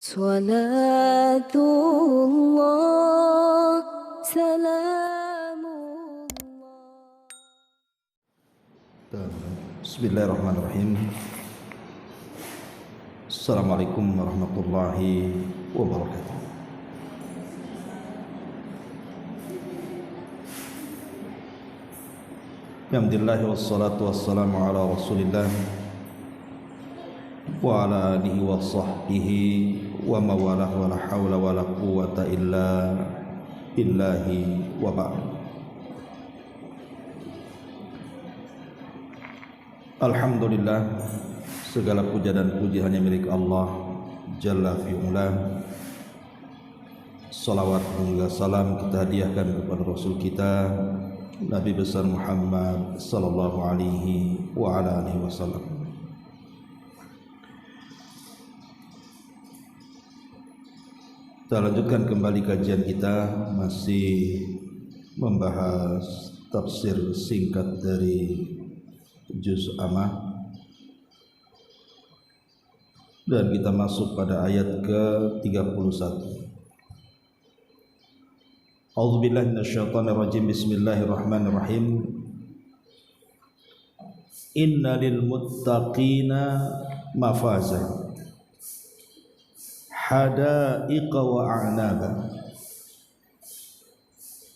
Salatullah, salamullah. Bismillahirrahmanirrahim. Assalamualaikum warahmatullahi wabarakatuh. Alhamdulillah wassalatu wassalamu ala Rasulillah wa ala alihi wa sahbihi wa mawalah wa la hawla wa la quwwata illa billahi wa ba'd. Alhamdulillah, segala puja dan puji hanya milik Allah Jalla fi'ula. Salawat hingga salam kita hadiahkan kepada Rasul kita Nabi besar Muhammad sallallahu alaihi wa ala alihi wasallam. Kita lanjutkan kembali kajian kita, masih membahas tafsir singkat dari Juz Ammah, dan kita masuk pada ayat ke-31. A'udzubillahi minasyaitonirrajim. Bismillahirrahmanirrahim. Inna lil muttaqina mafaza hadaiqa wa a'naba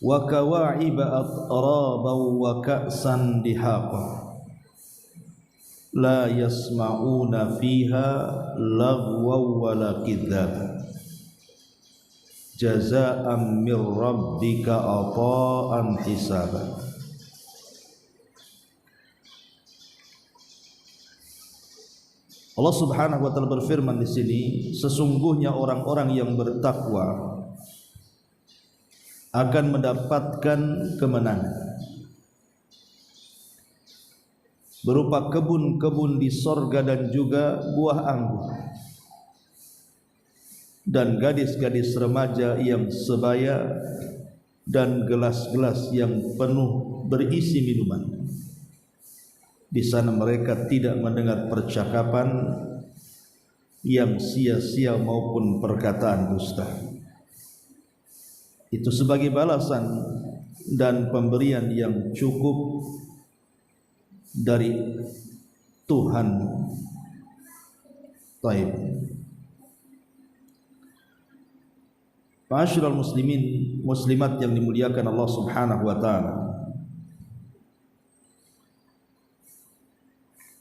wa kawa'iba atraba wa ka'san dihaqa la yasma'una fiha lagwaw wa la kidhaba jazaa'an mir rabbika ata'an hisaba. Allah Subhanahu wa taala berfirman di sini, sesungguhnya orang-orang yang bertakwa akan mendapatkan kemenangan berupa kebun-kebun di sorga dan juga buah anggur, dan gadis-gadis remaja yang sebaya dan gelas-gelas yang penuh berisi minuman. Di sana mereka tidak mendengar percakapan yang sia-sia maupun perkataan dusta. Itu sebagai balasan dan pemberian yang cukup dari Tuhan. Taib. Ma'asyiral muslimin muslimat yang dimuliakan Allah Subhanahu wa taala.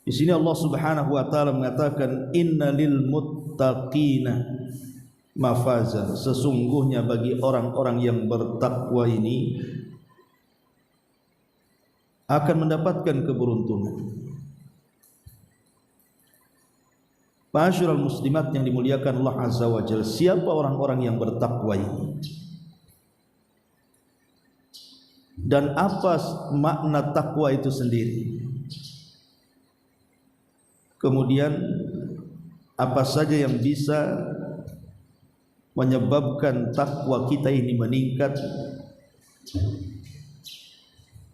Di sini Allah Subhanahu wa taala mengatakan innalil muttaqina mafaza, sesungguhnya bagi orang-orang yang bertakwa ini akan mendapatkan keberuntungan. Ma'asyiral muslimat yang dimuliakan Allah Azza wa Jalla, siapa orang-orang yang bertakwa ini? Dan apa makna takwa itu sendiri? Kemudian apa saja yang bisa menyebabkan takwa kita ini meningkat?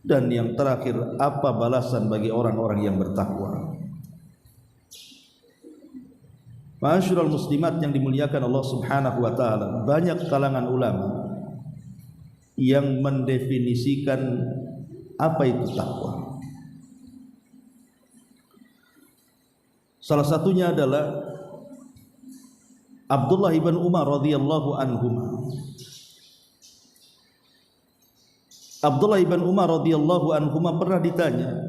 Dan yang terakhir, apa balasan bagi orang-orang yang bertakwa? Ma'asyiral muslimat yang dimuliakan Allah Subhanahu wa taala, banyak kalangan ulama yang mendefinisikan apa itu takwa. Salah satunya adalah Abdullah ibn Umar radhiyallahu anhuma. Abdullah ibn Umar radhiyallahu anhuma pernah ditanya,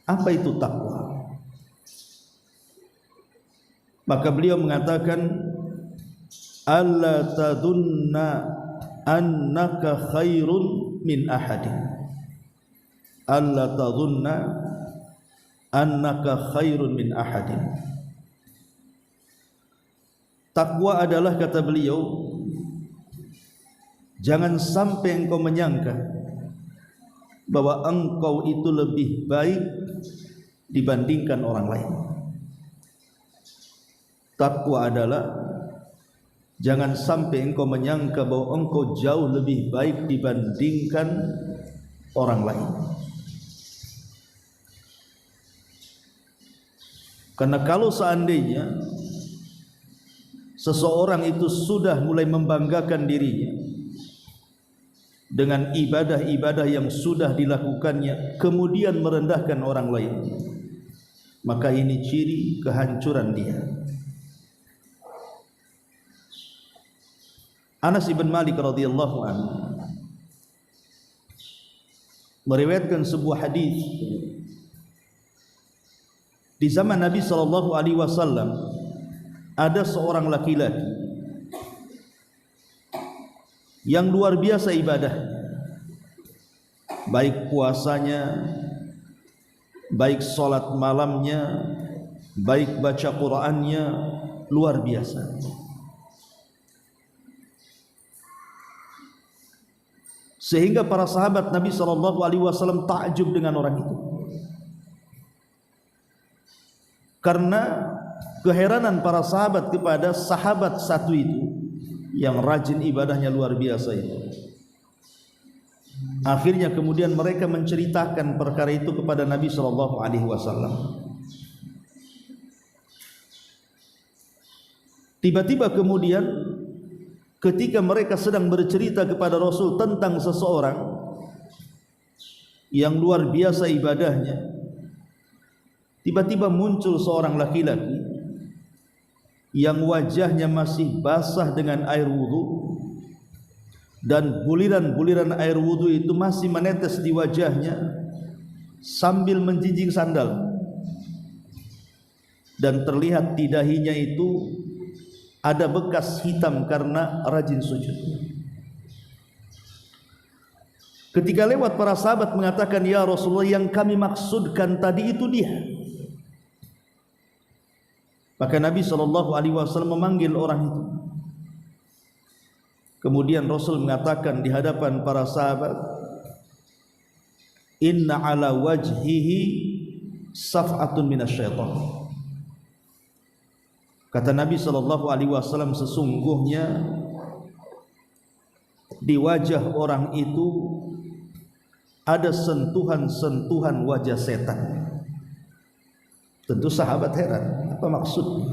apa itu takwa? Maka beliau mengatakan, alla tadunna annaka khairun min ahadin. Alla tadunna annaka khairun min ahadin. Takwa adalah, kata beliau, jangan sampai engkau menyangka bahwa engkau itu lebih baik dibandingkan orang lain. Takwa adalah jangan sampai engkau menyangka bahwa engkau jauh lebih baik dibandingkan orang lain. Karena kalau seandainya seseorang itu sudah mulai membanggakan dirinya dengan ibadah-ibadah yang sudah dilakukannya, kemudian merendahkan orang lain, maka ini ciri kehancuran dia. Anas bin Malik radhiyallahu anhu meriwayatkan sebuah hadis. Di zaman Nabi sallallahu alaihi wasallam ada seorang laki-laki yang luar biasa ibadah, baik puasanya, baik salat malamnya, baik baca Qur'annya, luar biasa. Sehingga para sahabat Nabi SAW takjub dengan orang itu, karena keheranan para sahabat kepada sahabat satu itu yang rajin ibadahnya luar biasa itu. Akhirnya kemudian mereka menceritakan perkara itu kepada Nabi SAW. Tiba-tiba kemudian ketika mereka sedang bercerita kepada Rasul tentang seseorang yang luar biasa ibadahnya, tiba-tiba muncul seorang laki-laki yang wajahnya masih basah dengan air wudu, dan buliran-buliran air wudu itu masih menetes di wajahnya sambil menjinjing sandal, dan terlihat di dahinya itu ada bekas hitam karena rajin sujud. Ketika lewat, para sahabat mengatakan, "Ya Rasulullah, yang kami maksudkan tadi itu dia." Maka Nabi SAW memanggil orang itu. Kemudian Rasul mengatakan di hadapan para sahabat, "Inna ala wajhihi saf'atun minasyaitan." Kata Nabi SAW, sesungguhnya di wajah orang itu ada sentuhan-sentuhan wajah setan. Tentu sahabat heran, apa maksudnya?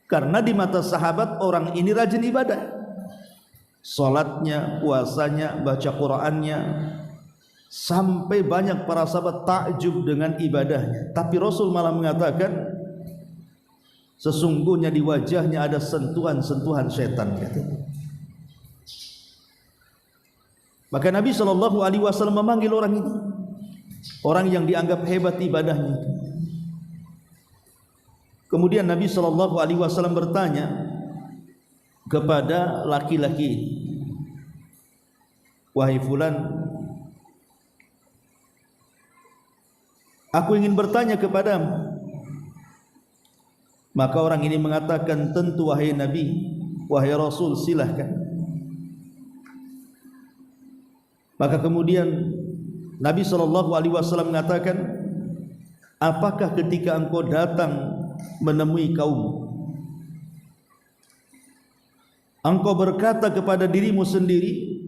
Karena di mata sahabat orang ini rajin ibadah, salatnya, puasanya, baca Qur'annya, sampai banyak para sahabat takjub dengan ibadahnya. Tapi Rasul malah mengatakan sesungguhnya di wajahnya ada sentuhan-sentuhan setan, katanya. Maka Nabi SAW memanggil orang ini, orang yang dianggap hebat ibadahnya itu. Kemudian Nabi SAW bertanya kepada laki-laki, "Wahai fulan, aku ingin bertanya kepadamu." Maka orang ini mengatakan, "Tentu wahai Nabi, wahai Rasul, silahkan." Maka kemudian Nabi SAW mengatakan, "Apakah ketika engkau datang menemui kaum, engkau berkata kepada dirimu sendiri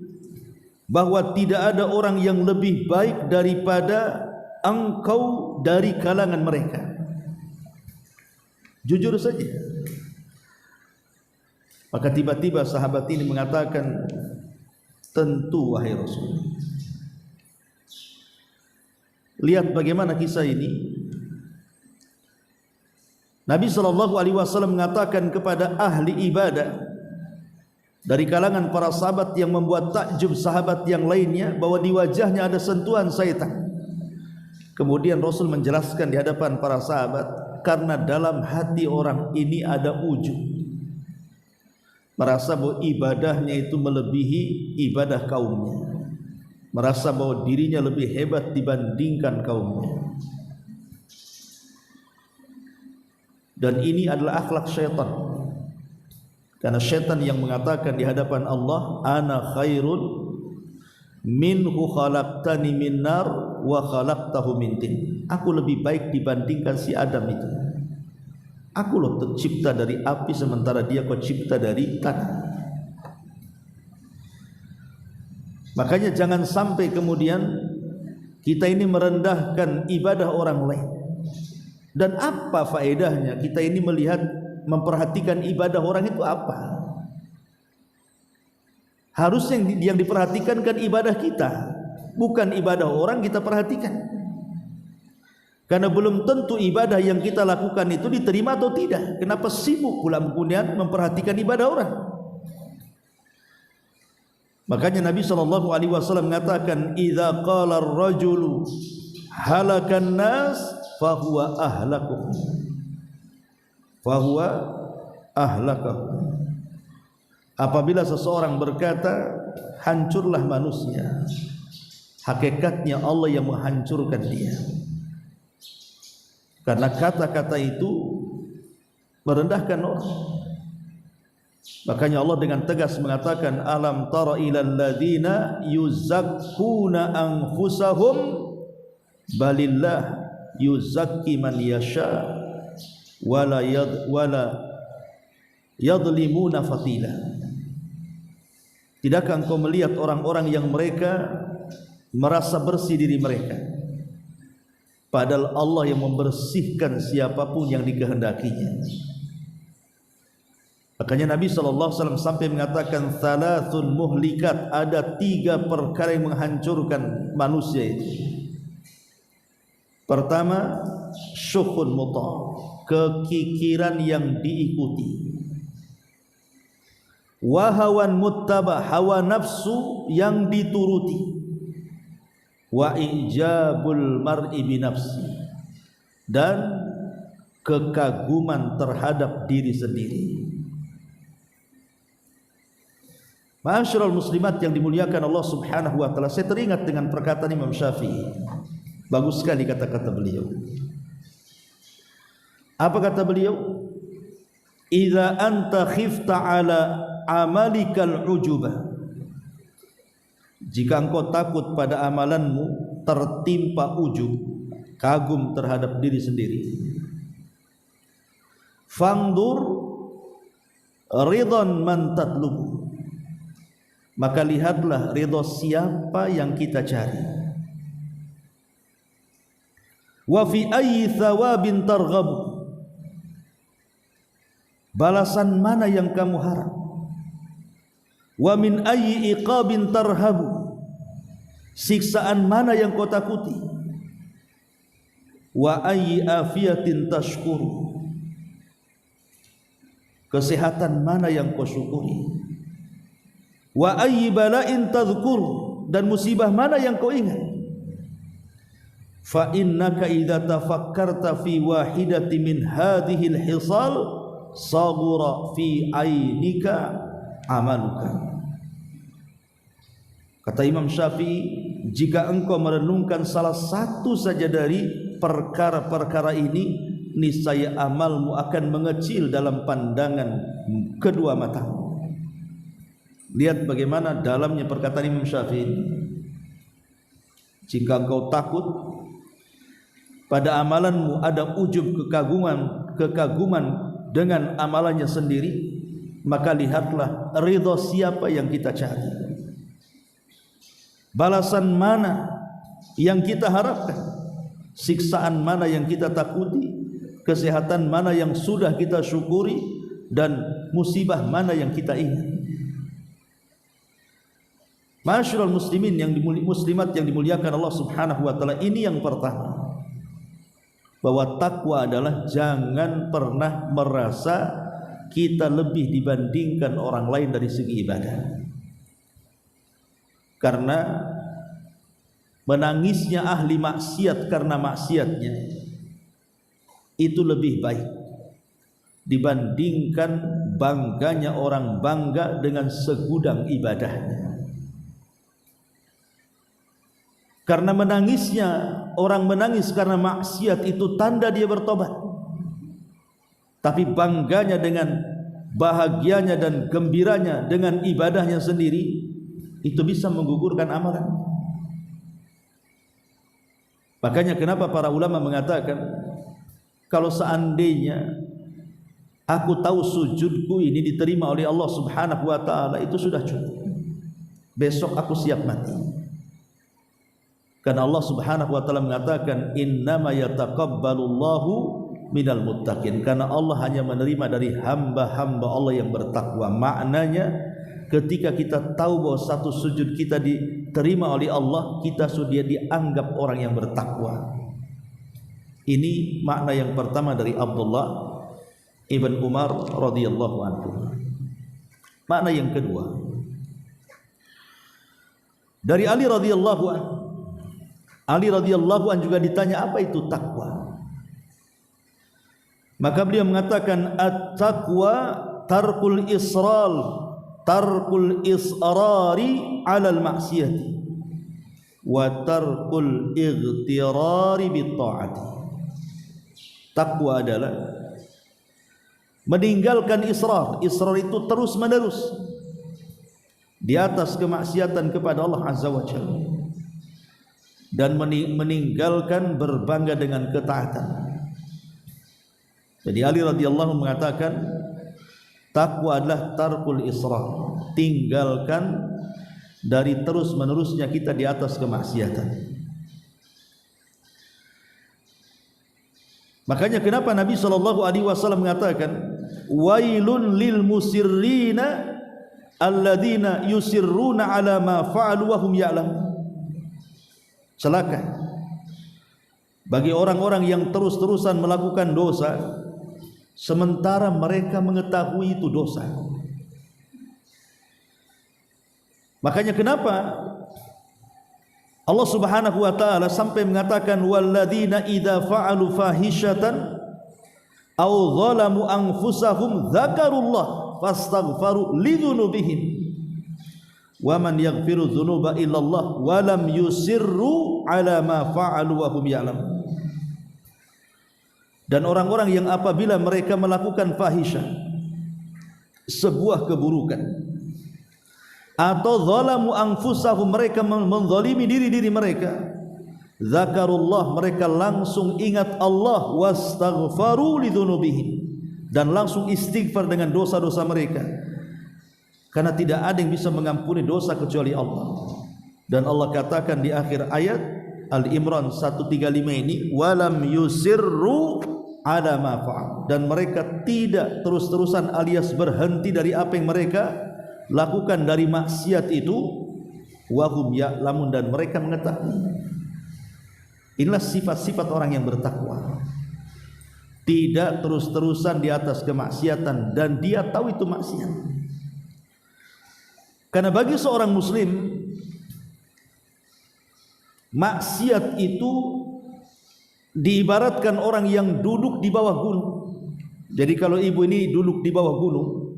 bahwa tidak ada orang yang lebih baik daripada engkau dari kalangan mereka?" Jujur saja. Maka tiba-tiba sahabat ini mengatakan, "Tentu wahai Rasul." Lihat bagaimana kisah ini. Nabi SAW mengatakan kepada ahli ibadah dari kalangan para sahabat yang membuat takjub sahabat yang lainnya bahwa di wajahnya ada sentuhan syaitan. Kemudian Rasul menjelaskan di hadapan para sahabat, karena dalam hati orang ini ada ujub, merasa bahwa ibadahnya itu melebihi ibadah kaumnya, merasa bahwa dirinya lebih hebat dibandingkan kaumnya. Dan ini adalah akhlak syaitan, karena syaitan yang mengatakan di hadapan Allah, "Ana khairun minhu khalaqtani min nar wa khalaqtahu min tin." Aku lebih baik dibandingkan si Adam itu. Aku loh tercipta dari api sementara dia kau cipta dari tanah. Makanya jangan sampai kemudian kita ini merendahkan ibadah orang lain. Dan apa faedahnya kita ini melihat memperhatikan ibadah orang itu apa? Harusnya yang diperhatikan kan ibadah kita, bukan ibadah orang kita perhatikan. Karena belum tentu ibadah yang kita lakukan itu diterima atau tidak. Kenapa sibuk pula kemudian memperhatikan ibadah orang? Makanya Nabi SAW mengatakan, "Idza qala ar-rajulu halakan nas fahuwa ahlakum." Fahuwa ahlakum. Apabila seseorang berkata hancurlah manusia, hakikatnya Allah yang menghancurkan dia. Karena kata-kata itu merendahkan orang. Makanya Allah dengan tegas mengatakan, alam tara ilal ladzina yuzakkuna anfusahum balillah yuzakki man yasha wala yadlimuna fatila. Tidakkah engkau melihat orang-orang yang mereka merasa bersih diri mereka, padahal Allah yang membersihkan siapapun yang dikehendakinya. Makanya Nabi SAW sampai mengatakan, thalathun muhlikat, ada 3 perkara yang menghancurkan manusia itu. Pertama, syukhun muta', kekikiran yang diikuti. Wahawan muttaba', hawa nafsu yang dituruti. Wa ijabul mar'i binafsi, dan kekaguman terhadap diri sendiri. Ma'asyiral muslimat yang dimuliakan Allah Subhanahu wa taala, saya teringat dengan perkataan Imam Syafi'i. Bagus sekali kata-kata beliau. Apa kata beliau? Idza anta khifta ala amalikal ujubah, jika engkau takut pada amalanmu tertimpa ujub, kagum terhadap diri sendiri, fangdur ridhan man tatlubu, maka lihatlah ridha siapa yang kita cari. Wa fi ayyi thawabin targhabu, balasan mana yang kamu harap. Wa min ayyi iqabin tarhabu, siksaan mana yang kau takuti. Wa ayyi afiyatin tashkuru, kesehatan mana yang kau syukuri. Wa ayyi bala'in tadhkuru, dan musibah mana yang kau ingat. Fa innaka idza tafakkarta fi wahidati min hadhihi al-hisal saghura fi ainika amaluka. Kata Imam Syafi'i, jika engkau merenungkan salah satu saja dari perkara-perkara ini, niscaya amalmu akan mengecil dalam pandangan kedua matamu. Lihat bagaimana dalamnya perkataan Imam Syafi'i. Jika engkau takut pada amalanmu ada ujub, kekaguman dengan amalannya sendiri, maka lihatlah ridha siapa yang kita cari. Balasan mana yang kita harapkan, siksaan mana yang kita takuti, kesehatan mana yang sudah kita syukuri, dan musibah mana yang kita ingat. Ma'asyiral muslimin yang muslimat yang dimuliakan Allah Subhanahu wa taala, ini yang pertama, bahwa takwa adalah jangan pernah merasa kita lebih dibandingkan orang lain dari segi ibadah. Karena menangisnya ahli maksiat karena maksiatnya itu lebih baik dibandingkan bangganya orang bangga dengan segudang ibadahnya. Karena menangisnya orang menangis karena maksiat itu tanda dia bertobat. Tapi bangganya dengan bahagianya dan gembiranya dengan ibadahnya sendiri, itu bisa menggugurkan amalan. Makanya kenapa para ulama mengatakan, kalau seandainya aku tahu sujudku ini diterima oleh Allah Subhanahu wa taala, itu sudah cukup. Besok aku siap mati. Karena Allah Subhanahu wa taala mengatakan, innama yataqabbalullahu minal muttaqin, karena Allah hanya menerima dari hamba-hamba Allah yang bertakwa. Maknanya ketika kita tahu bahwa satu sujud kita diterima oleh Allah, kita sudah dianggap orang yang bertakwa. Ini makna yang pertama dari Abdullah ibn Umar radhiyallahu anhu. Makna yang kedua dari Ali radhiyallahu anhu. Ali radhiyallahu anhu juga ditanya apa itu takwa. Maka beliau mengatakan at-taqwa tarkul israri 'alal ma'siyati wa tarkul ightirari bit ta'ati. Takwa adalah meninggalkan israr. Israr itu terus menerus di atas kemaksiatan kepada Allah Azza wa Jalla, dan meninggalkan berbangga dengan ketaatan. Jadi Ali radhiyallahu mengatakan takwa adalah tarkul israr, tinggalkan dari terus menerusnya kita di atas kemaksiatan. Makanya kenapa Nabi SAW mengatakan wailun lil musirrina alladzina yusirruna ala ma fa'alu wa hum ya'lamun. Celaka bagi orang-orang yang terus-terusan melakukan dosa sementara mereka mengetahui itu dosa. Makanya kenapa Allah Subhanahu wa taala sampai mengatakan walladzina idza fa'alu fahishatan aw zalamu anfusahum dzakarullah fastaghfaru lidzunubihim wa man yaghfiru dzunuba illallah wa lam yusirru ala ma fa'alu wa hum ya'lamun. Dan orang-orang yang apabila mereka melakukan fahisyah, sebuah keburukan, atau zalamu anfusahum, mereka menzalimi diri-diri mereka, zakarullah, mereka langsung ingat Allah, wastaghfaru lidzunubihim, dan langsung istighfar dengan dosa-dosa mereka, karena tidak ada yang bisa mengampuni dosa kecuali Allah. Dan Allah katakan di akhir ayat Al-Imran 135 ini, walam yusirru ala ma fa'al, dan mereka tidak terus-terusan alias berhenti dari apa yang mereka lakukan dari maksiat itu, wahum ya'lamun, dan mereka mengetahui. Inilah sifat-sifat orang yang bertakwa, tidak terus-terusan di atas kemaksiatan dan dia tahu itu maksiat. Karena bagi seorang muslim, maksiat itu diibaratkan orang yang duduk di bawah gunung. Jadi kalau ibu ini duduk di bawah gunung,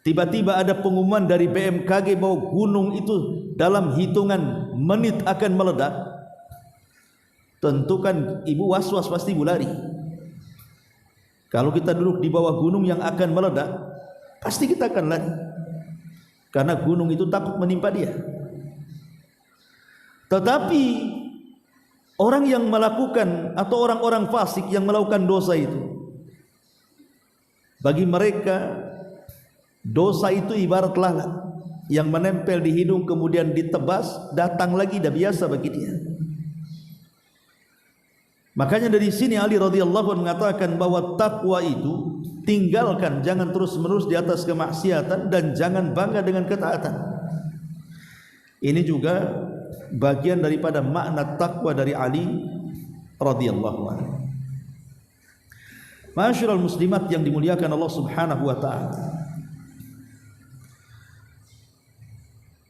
tiba-tiba ada pengumuman dari BMKG bahwa gunung itu dalam hitungan menit akan meledak, tentu kan ibu was-was, pasti ibu lari. Kalau kita duduk di bawah gunung yang akan meledak, pasti kita akan lari, karena gunung itu takut menimpa dia. Tetapi orang yang melakukan, atau orang-orang fasik yang melakukan dosa itu, bagi mereka dosa itu ibarat lalat yang menempel di hidung kemudian ditebas, datang lagi, dah biasa bagi dia. Makanya dari sini Ali radhiyallahu anhu mengatakan bahwa takwa itu tinggalkan, jangan terus-menerus di atas kemaksiatan, dan jangan bangga dengan ketaatan. Ini juga bagian daripada makna takwa dari Ali radhiyallahu anhu. Ma'asyiral muslimat yang dimuliakan Allah Subhanahu wa taala,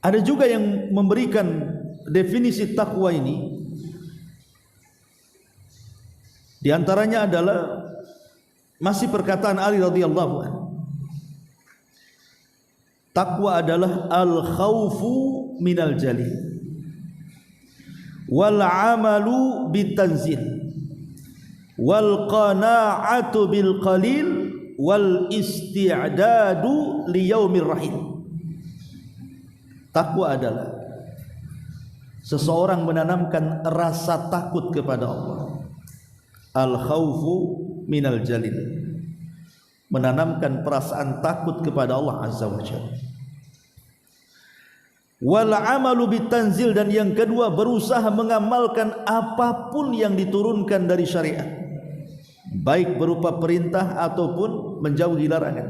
ada juga yang memberikan definisi takwa ini. Di antaranya adalah masih perkataan Ali radhiyallahu anhu, takwa adalah al-khaufu minal jalil wal amalu bitanzil wal qana'atu bil qalil wal isti'dadu li yaumir rahim. Takwa adalah seseorang menanamkan rasa takut kepada Allah. Al-khaufu minal jalil, menanamkan perasaan takut kepada Allah Azza wa Jalla. Wal amalu bitanzil, dan yang kedua berusaha mengamalkan apapun yang diturunkan dari syariat. baik berupa perintah ataupun menjauhi larangan.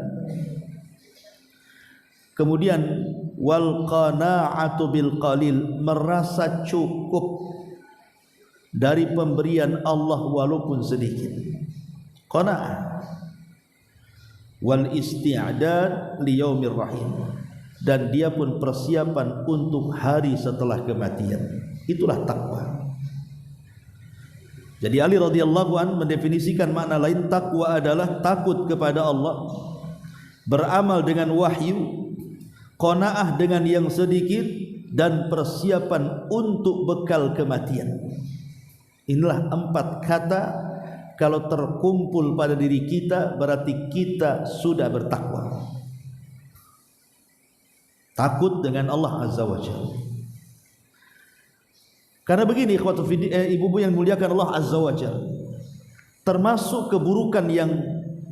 Kemudian wal qanaa'atu bil qalil, merasa cukup dari pemberian Allah walaupun sedikit. Qanaa'ah. Wal isti'dad li yaumir rahim, dan dia pun persiapan untuk hari setelah kematian. Itulah takwa. Jadi Ali radhiyallahu an mendefinisikan makna lain, takwa adalah takut kepada Allah, beramal dengan wahyu, qanaah dengan yang sedikit, dan persiapan untuk bekal kematian. Inilah 4 kata, kalau terkumpul pada diri kita berarti kita sudah bertakwa. Takut dengan Allah Azza wa Jalla. Karena begini ibu-ibu yang muliakan Allah Azza wa Jalla, termasuk keburukan yang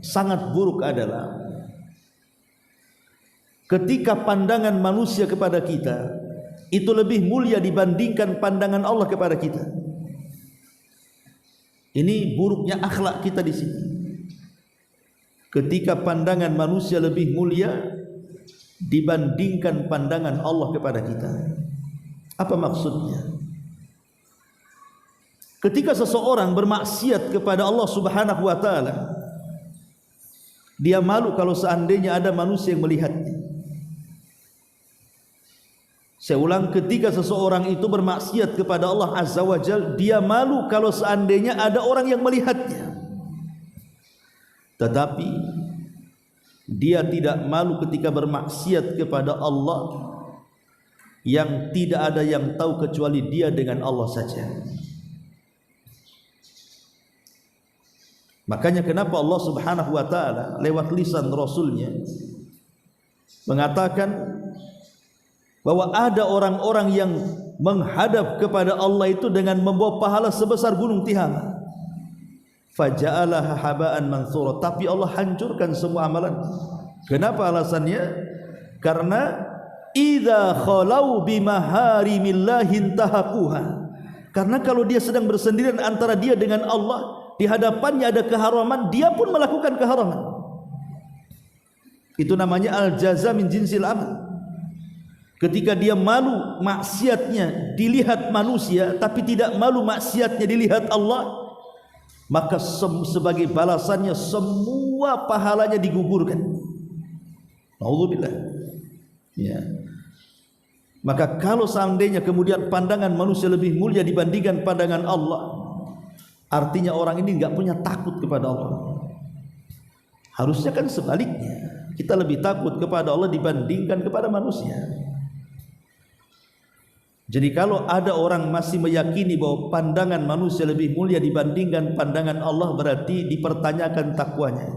sangat buruk adalah ketika pandangan manusia kepada kita itu lebih mulia dibandingkan pandangan Allah kepada kita. Ini buruknya akhlak kita di sini. Ketika pandangan manusia lebih mulia dibandingkan pandangan Allah kepada kita. Apa maksudnya? Ketika seseorang bermaksiat kepada Allah Subhanahu wa taala, dia malu kalau seandainya ada manusia yang melihatnya. Saya ulang, ketika seseorang itu bermaksiat kepada Allah Azza wa Jalla, dia malu kalau seandainya ada orang yang melihatnya. Tetapi dia tidak malu ketika bermaksiat kepada Allah yang tidak ada yang tahu kecuali dia dengan Allah saja. Makanya kenapa Allah Subhanahu wa taala lewat lisan Rasulnya mengatakan bahwa ada orang-orang yang menghadap kepada Allah itu dengan membawa pahala sebesar gunung Tihama. Faja'alaha haba'an mansura, tapi Allah hancurkan semua amalan. Kenapa alasannya? Karena idza khalau bimaharimillahi intahaquha. Karena kalau dia sedang bersendirian antara dia dengan Allah, di hadapannya ada keharaman, dia pun melakukan keharaman. Itu namanya al-jaza min jinsil amal. Ketika dia malu maksiatnya dilihat manusia, tapi tidak malu maksiatnya dilihat Allah, maka sebagai balasannya semua pahalanya digugurkan. Alhamdulillah. Ya. Maka kalau seandainya kemudian pandangan manusia lebih mulia dibandingkan pandangan Allah, artinya orang ini enggak punya takut kepada Allah. Harusnya kan sebaliknya, kita lebih takut kepada Allah dibandingkan kepada manusia. Jadi kalau ada orang masih meyakini bahwa pandangan manusia lebih mulia dibandingkan pandangan Allah, berarti dipertanyakan takwanya.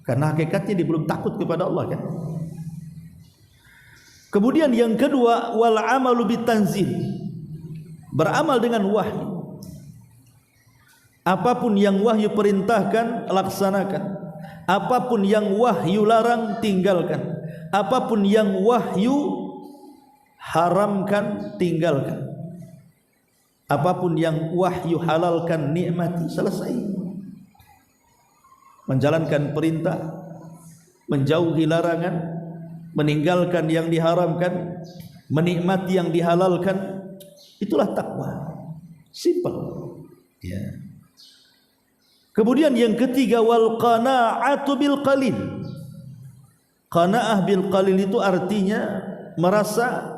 Karena hakikatnya dia belum takut kepada Allah kan. Kemudian yang kedua, wal amalu bitanzil, beramal dengan wahyu. Apapun yang wahyu perintahkan, laksanakan. Apapun yang wahyu larang, tinggalkan. Apapun yang wahyu haramkan, tinggalkan. Apapun yang wahyu halalkan, nikmati, selesai. Menjalankan perintah, menjauhi larangan, meninggalkan yang diharamkan, menikmati yang dihalalkan, itulah takwa. Simple. Ya. Kemudian yang ketiga, wal qanaa'atu bil qalil. Qanaa'ah bil qalil itu artinya merasa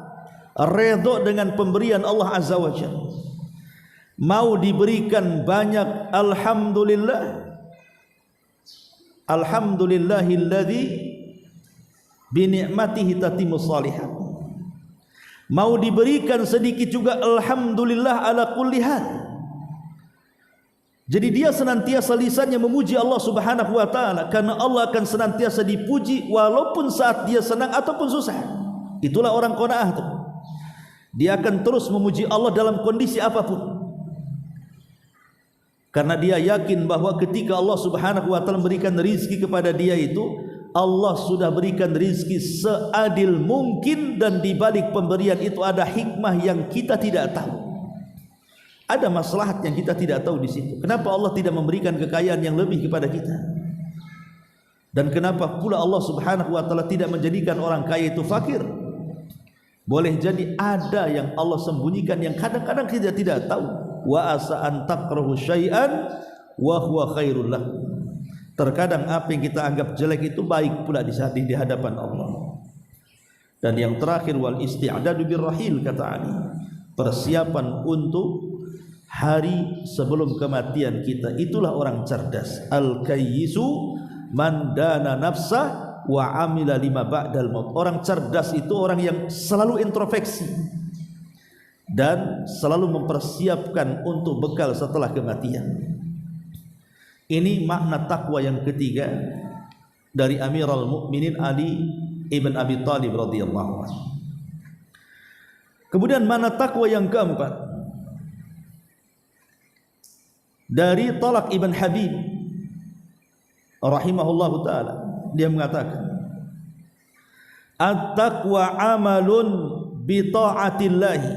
redha dengan pemberian Allah Azza wa Jalla. Mau diberikan banyak, alhamdulillah. Alhamdulillahilladzi bi ni'matihi tatimmu shalihat. Mau diberikan sedikit juga, alhamdulillah ala kulli hal. Jadi dia senantiasa lisannya memuji Allah Subhanahu wa taala, karena Allah akan senantiasa dipuji walaupun saat dia senang ataupun susah. Itulah orang qanaah itu. Dia akan terus memuji Allah dalam kondisi apapun, karena dia yakin bahwa ketika Allah Subhanahu wa taala memberikan rizki kepada dia itu, Allah sudah berikan rizki seadil mungkin, dan di balik pemberian itu ada hikmah yang kita tidak tahu. Ada maslahat yang kita tidak tahu di situ. Kenapa Allah tidak memberikan kekayaan yang lebih kepada kita? Dan kenapa pula Allah Subhanahu wa taala tidak menjadikan orang kaya itu fakir? Boleh jadi ada yang Allah sembunyikan yang kadang-kadang kita tidak tahu. Wa asa an takrahu syai'an wa huwa khairul lakum. Terkadang apa yang kita anggap jelek itu baik pula di hadapan Allah. Dan yang terakhir, wal isti'dadu birrahil, kata Ali, persiapan untuk hari sebelum kematian kita. Itulah orang cerdas. Al-kayyisu man dana nafsah wa amila lima ba'dal maut. Orang cerdas itu orang yang selalu introspeksi dan selalu mempersiapkan untuk bekal setelah kematian. Ini makna takwa yang ketiga dari Amirul Mukminin Ali ibn Abi Thalib radhiyallahu anhu. Kemudian makna takwa yang keempat dari Talaq ibn Habib rahimahullahu taala, dia mengatakan, at-taqwa amalun bi ta'atillahi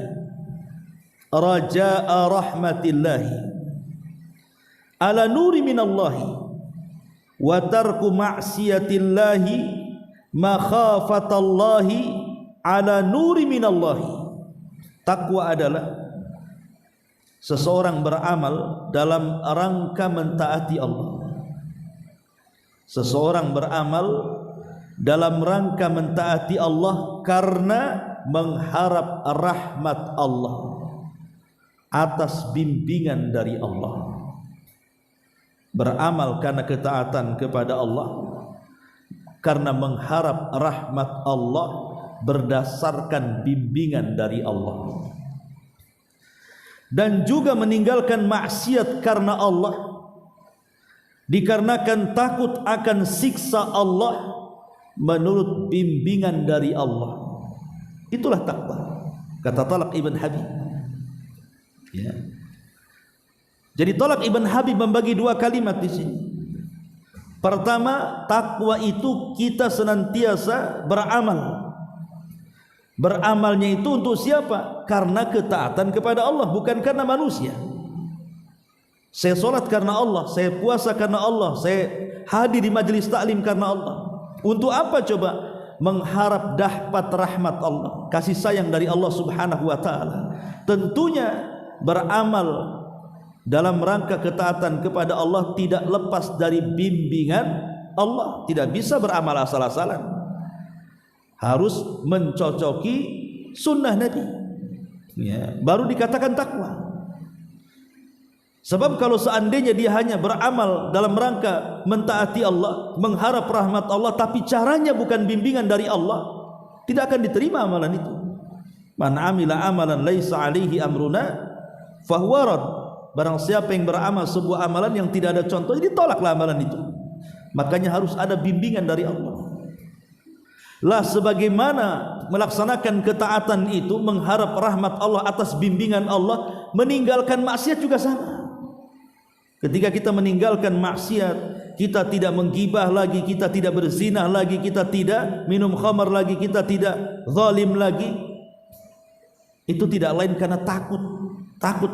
raja'a rahmatillahi ala nuri minallahi wa tarku ma'siyatillahi makhafatallahi ala nuri minallahi. Takwa adalah seseorang beramal dalam rangka mentaati Allah. Seseorang beramal dalam rangka mentaati Allah karena mengharap rahmat Allah, atas bimbingan dari Allah. Beramal karena ketaatan kepada Allah, karena mengharap rahmat Allah berdasarkan bimbingan dari Allah. Dan juga meninggalkan maksiat karena Allah, dikarenakan takut akan siksa Allah menurut bimbingan dari Allah. Itulah takwa, kata Talaq ibn Habib. Ya. Jadi Talaq ibn Habib membagi dua kalimat di sini. Pertama, takwa itu kita senantiasa beramal. Beramalnya itu untuk siapa? Karena ketaatan kepada Allah, bukan karena manusia. Saya sholat karena Allah, saya puasa karena Allah, saya hadir di majelis taklim karena Allah. Untuk apa coba? Mengharap dapat rahmat Allah, kasih sayang dari Allah Subhanahu wa taala. Tentunya beramal dalam rangka ketaatan kepada Allah tidak lepas dari bimbingan Allah. Tidak bisa beramal asal-asalan, harus mencocoki sunnah Nabi, ya, baru dikatakan takwa. Sebab kalau seandainya dia hanya beramal dalam rangka mentaati Allah, mengharap rahmat Allah, tapi caranya bukan bimbingan dari Allah, tidak akan diterima amalan itu. Man amila amalan laisa alaihi amruna fahuwa rad. Barang siapa yang beramal sebuah amalan yang tidak ada contohnya, ditolaklah amalan itu. Makanya harus ada bimbingan dari Allah. Lah sebagaimana melaksanakan ketaatan itu mengharap rahmat Allah atas bimbingan Allah, meninggalkan maksiat juga sama. Ketika kita meninggalkan maksiat, kita tidak menggibah lagi, kita tidak berzinah lagi, kita tidak minum khamar lagi, kita tidak zalim lagi. Itu tidak lain karena takut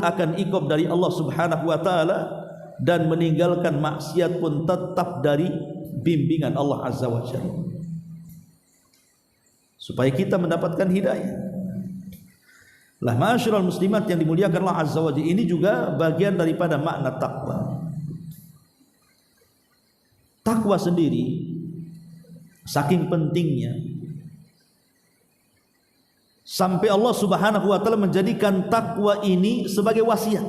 akan iqab dari Allah Subhanahu wa taala, dan meninggalkan maksiat pun tetap dari bimbingan Allah Azza wa Jalla, supaya kita mendapatkan hidayah. Lah ma'asyiral muslimat yang dimuliakan Allah Azza wa Jalla, ini juga bagian daripada makna takwa. Takwa sendiri saking pentingnya sampai Allah Subhanahu wa taala menjadikan takwa ini sebagai wasiat.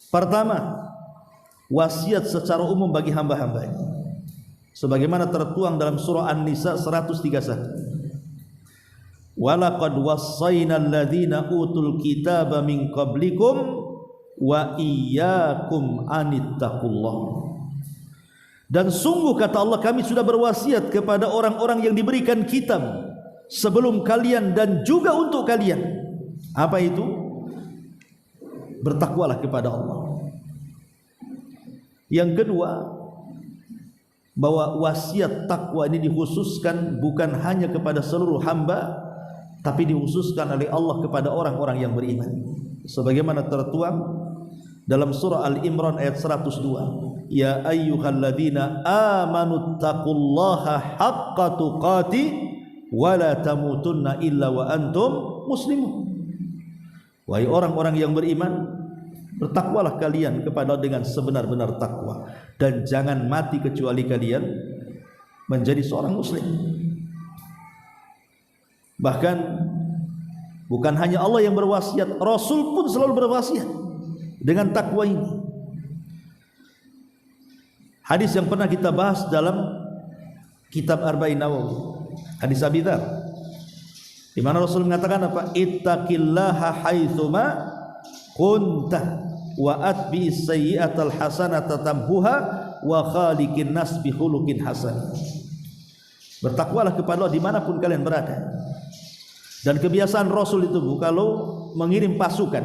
Pertama, wasiat secara umum bagi hamba-hambanya, sebagaimana tertuang dalam surah An-Nisa 131. Walaqad wassaynal ladzina utul kitaba min qablikum wa iyyakum anittaqullah. Dan sungguh kata Allah, kami sudah berwasiat kepada orang-orang yang diberikan kitab sebelum kalian dan juga untuk kalian. Apa itu? Bertakwalah kepada Allah. Yang kedua, bahwa wasiat takwa ini dikhususkan bukan hanya kepada seluruh hamba, tapi dikhususkan oleh Allah kepada orang-orang yang beriman. sebagaimana tertuang dalam surah Al-Imran ayat 102. Ya ayyuhalladzina amanu taqullaha haqqa tuqatih wa la tamutunna illa wa antum muslimun. Wahai orang-orang yang beriman, bertakwalah kalian kepada dengan sebenar-benar takwa, dan jangan mati kecuali kalian menjadi seorang muslim. Bahkan bukan hanya Allah yang berwasiat, Rasul pun selalu berwasiat dengan takwa ini. Hadis yang pernah kita bahas dalam kitab Arba'in Nawawi, hadis Abi Dzar, di mana Rasul mengatakan apa? Ittaqillaha haitsuma kunta wa atbi'is sayyi'atal hasanata tamhuha wa khaliqin nas bi khuluqin hasan. Bertakwalah kepada Allah dimanapun kalian berada. Dan kebiasaan Rasul itu kalau mengirim pasukan,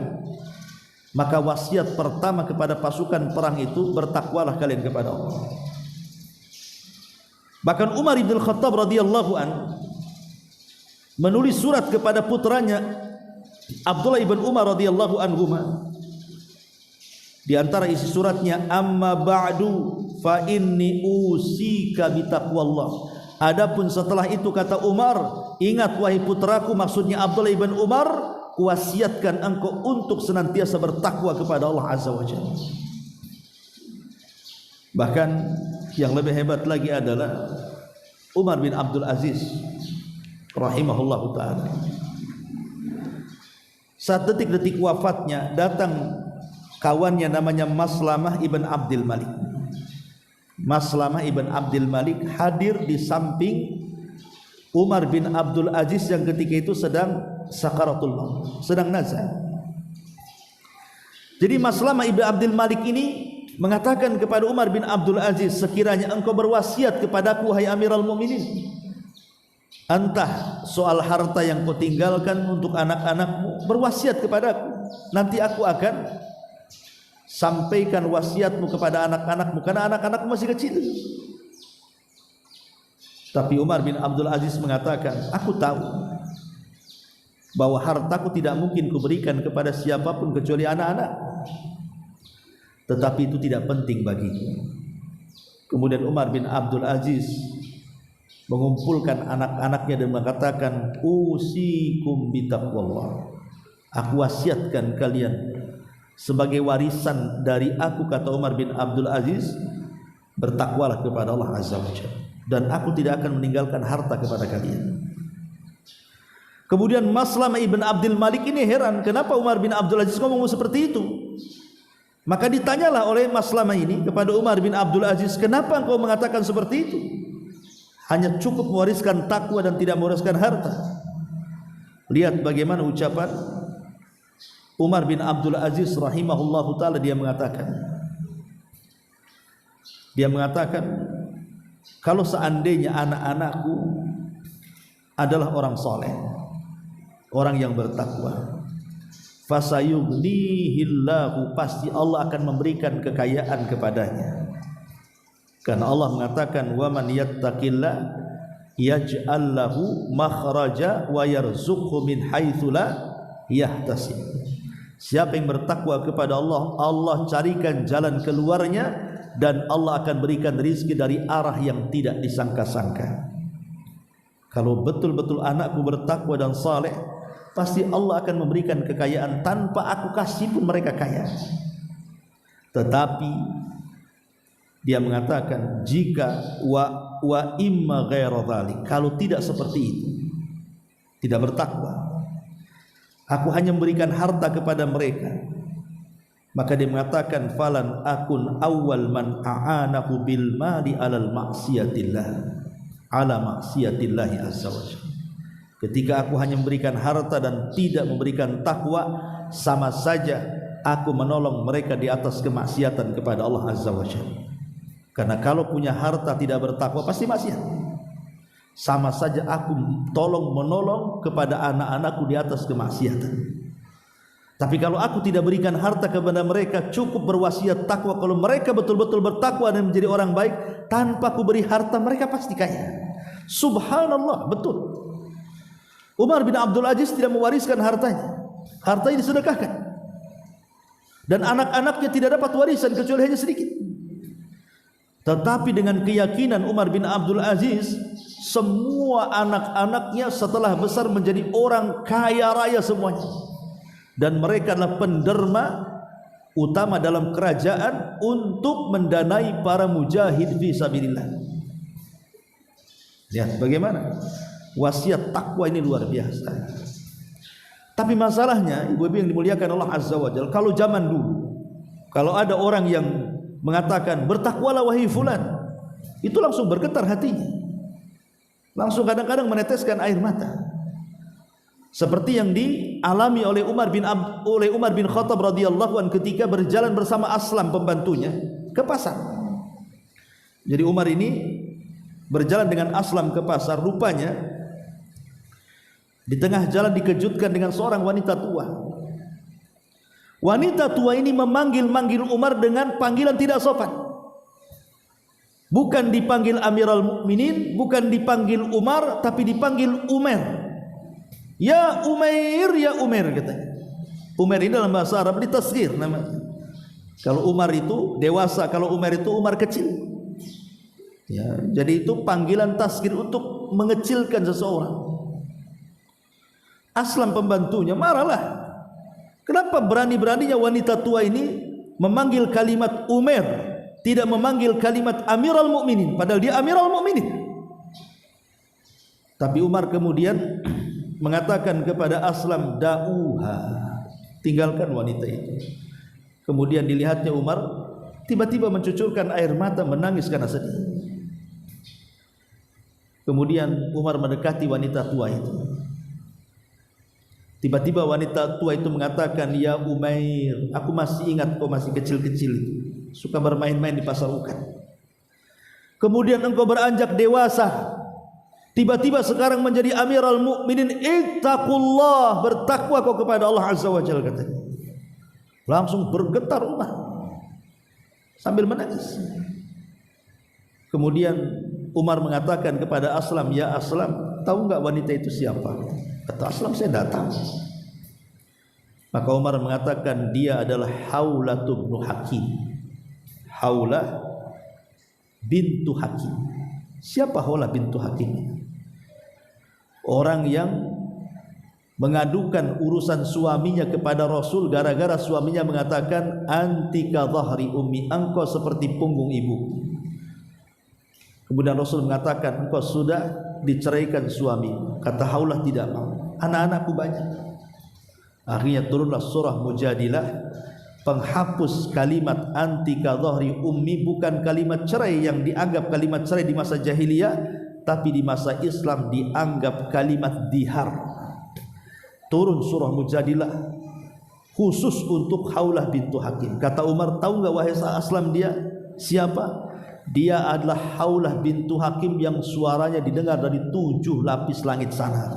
maka wasiat pertama kepada pasukan perang itu, bertakwalah kalian kepada Allah. Bahkan Umar bin Khattab radhiyallahu an menulis surat kepada putranya Abdullah ibn Umar radhiyallahu anhuma. Di antara isi suratnya, amma ba'du fa inni usika bi taqwallah. Adapun setelah itu, kata Umar, ingat wahai putraku, maksudnya Abdullah ibn Umar, kuwasiatkan engkau untuk senantiasa bertakwa kepada Allah Azza wa Jalla. Bahkan yang lebih hebat lagi adalah Umar bin Abdul Aziz rahimahullahu ta'ala. Saat detik-detik wafatnya, datang kawannya namanya Maslamah ibn Abdul Malik. Maslamah ibn Abdul Malik hadir di samping Umar bin Abdul Aziz yang ketika itu sedang sakaratul maut, sedang nazar. Jadi Maslamah ibn Abdul Malik ini mengatakan kepada Umar bin Abdul Aziz, sekiranya engkau berwasiat kepadaku, hai Amirul Mukminin, entah soal harta yang kau tinggalkan untuk anak-anakmu, berwasiat kepadaku, nanti aku akan sampaikan wasiatmu kepada anak-anakmu, karena anak-anakmu masih kecil. Tapi Umar bin Abdul Aziz mengatakan, aku tahu bahwa hartaku tidak mungkin kuberikan kepada siapapun kecuali anak-anak, tetapi itu tidak penting bagiku. Kemudian Umar bin Abdul Aziz mengumpulkan anak-anaknya dan mengatakan, usikum bitaqwallah, aku wasiatkan kalian sebagai warisan dari aku, kata Umar bin Abdul Aziz, bertakwalah kepada Allah Azza wa Jalla, dan aku tidak akan meninggalkan harta kepada kalian. Kemudian Maslamah ibn Abdul Malik ini heran, kenapa Umar bin Abdul Aziz ngomong seperti itu. Maka ditanyalah oleh Maslamah ini kepada Umar bin Abdul Aziz, kenapa engkau mengatakan seperti itu? Hanya cukup mewariskan takwa dan tidak mewariskan harta. Lihat bagaimana ucapan Umar bin Abdul Aziz rahimahullahu ta'ala. Dia mengatakan, kalau seandainya anak-anakku adalah orang soleh, orang yang bertakwa, fasayughnihillahu, pasti Allah akan memberikan kekayaan kepadanya. Karena Allah mengatakan, wa man yattaqillah yaj'al lahu makhraja wa yarzuqhu min haitsu la yahtasib. Siapa yang bertakwa kepada Allah, Allah carikan jalan keluarnya, dan Allah akan berikan rizki dari arah yang tidak disangka-sangka. Kalau betul-betul anakku bertakwa dan saleh, pasti Allah akan memberikan kekayaan tanpa aku kasih pun mereka kaya. Tetapi dia mengatakan, jika wa imma ghaira dzalik, kalau tidak seperti itu, tidak bertakwa, aku hanya memberikan harta kepada mereka, maka dia mengatakan, falan akun awwal man a'anahu bil mali alal maksiatillah, ala maksiatillahi azza wajalla. Ketika aku hanya memberikan harta dan tidak memberikan takwa, sama saja aku menolong mereka di atas kemaksiatan kepada Allah azza wajalla. Karena kalau punya harta tidak bertakwa, pasti maksiat. Sama saja aku menolong kepada anak-anakku di atas kemaksiatan. Tapi kalau aku tidak berikan harta kepada mereka, cukup berwasiat takwa, kalau mereka betul-betul bertakwa dan menjadi orang baik, tanpa aku beri harta, mereka pasti kaya. Subhanallah, betul. Umar bin Abdul Aziz tidak mewariskan hartanya, hartanya disedekahkan. dan anak-anaknya tidak dapat warisan kecuali hanya sedikit. Tetapi dengan keyakinan Umar bin Abdul Aziz, semua anak-anaknya setelah besar menjadi orang kaya raya semuanya, dan mereka adalah penderma utama dalam kerajaan untuk mendanai para mujahid fi sabilillah. Lihat bagaimana wasiat takwa ini luar biasa. Tapi masalahnya, ibu-ibu yang dimuliakan Allah Azza wa Jalla, kalau zaman dulu, kalau ada orang yang mengatakan bertakwalah wahai fulan, itu langsung bergetar hatinya, langsung kadang-kadang meneteskan air mata, seperti yang dialami oleh Umar bin Khattab radhiyallahu anhu ketika berjalan bersama Aslam pembantunya ke pasar. Jadi Umar ini berjalan dengan Aslam ke pasar, rupanya di tengah jalan dikejutkan dengan seorang wanita tua. Wanita tua ini memanggil-manggil Umar dengan panggilan tidak sopan. Bukan dipanggil Amirul Mukminin, bukan dipanggil Umar, tapi dipanggil Umair. Ya Umair, ya Umair katanya. Umair ini dalam bahasa Arab ditasghir namanya. Kalau Umar itu dewasa, kalau Umair itu Umar kecil. Ya, jadi itu panggilan tasghir untuk mengecilkan seseorang. Aslam pembantunya marahlah. Kenapa berani-beraninya wanita tua ini memanggil kalimat Umair, tidak memanggil kalimat Amirul Mukminin, padahal dia Amirul Mukminin. Tapi Umar kemudian mengatakan kepada Aslam, da'uha, tinggalkan wanita itu. Kemudian dilihatnya Umar tiba-tiba mencucurkan air mata, menangis karena sedih. Kemudian Umar mendekati wanita tua itu. Tiba-tiba wanita tua itu mengatakan, ya Umair, aku masih ingat kau masih kecil-kecil itu, suka bermain-main di pasar Ukan. Kemudian engkau beranjak dewasa, tiba-tiba sekarang menjadi Amirul Mukminin. Ittaqullah, bertakwa kau kepada Allah Azza wa Jalla katanya. Langsung bergetar Umar sambil menangis. Kemudian Umar mengatakan kepada Aslam, ya Aslam, tahu enggak wanita itu siapa? Kata Aslam, saya tidak tahu. Maka Umar mengatakan, dia adalah Haulah bin Hakim. Haulah bintu Hakim. Siapa Haulah bintu Hakim? Orang yang mengadukan urusan suaminya kepada Rasul gara-gara suaminya mengatakan, antika dhahri ummi, engkau seperti punggung ibu. Kemudian Rasul mengatakan, engkau sudah diceraikan suami. Kata Haulah, tidak mau, anak-anakku banyak. Akhirnya turunlah surah Mujadilah, penghapus kalimat antika dhahri ummi. Bukan kalimat cerai yang dianggap kalimat cerai di masa jahiliyah, tapi di masa Islam dianggap kalimat dihar. Turun surah Mujadilah khusus untuk Haulah bintu Hakim. Kata Umar, tahu enggak wahai Aslam dia siapa? Dia adalah Haulah bintu Hakim yang suaranya didengar dari 7 lapis langit sana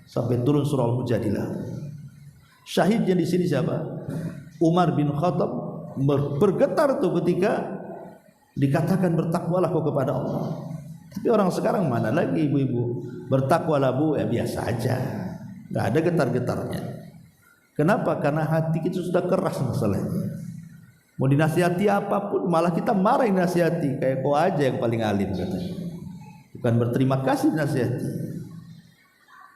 sampai turun surah Al-Mujadilah. Syahidnya di sini siapa? Umar bin Khattab bergetar tuh ketika dikatakan bertakwalah kau kepada Allah. Tapi orang sekarang mana lagi ibu-ibu bertakwalah bu, ya biasa aja, nggak ada getar-getarnya. Kenapa? Karena hati kita sudah keras masalahnya. Mau dinasihati apapun malah kita marah yang dinasihati, kayak kau aja yang paling alim katanya. Bukan berterima kasih dinasihati.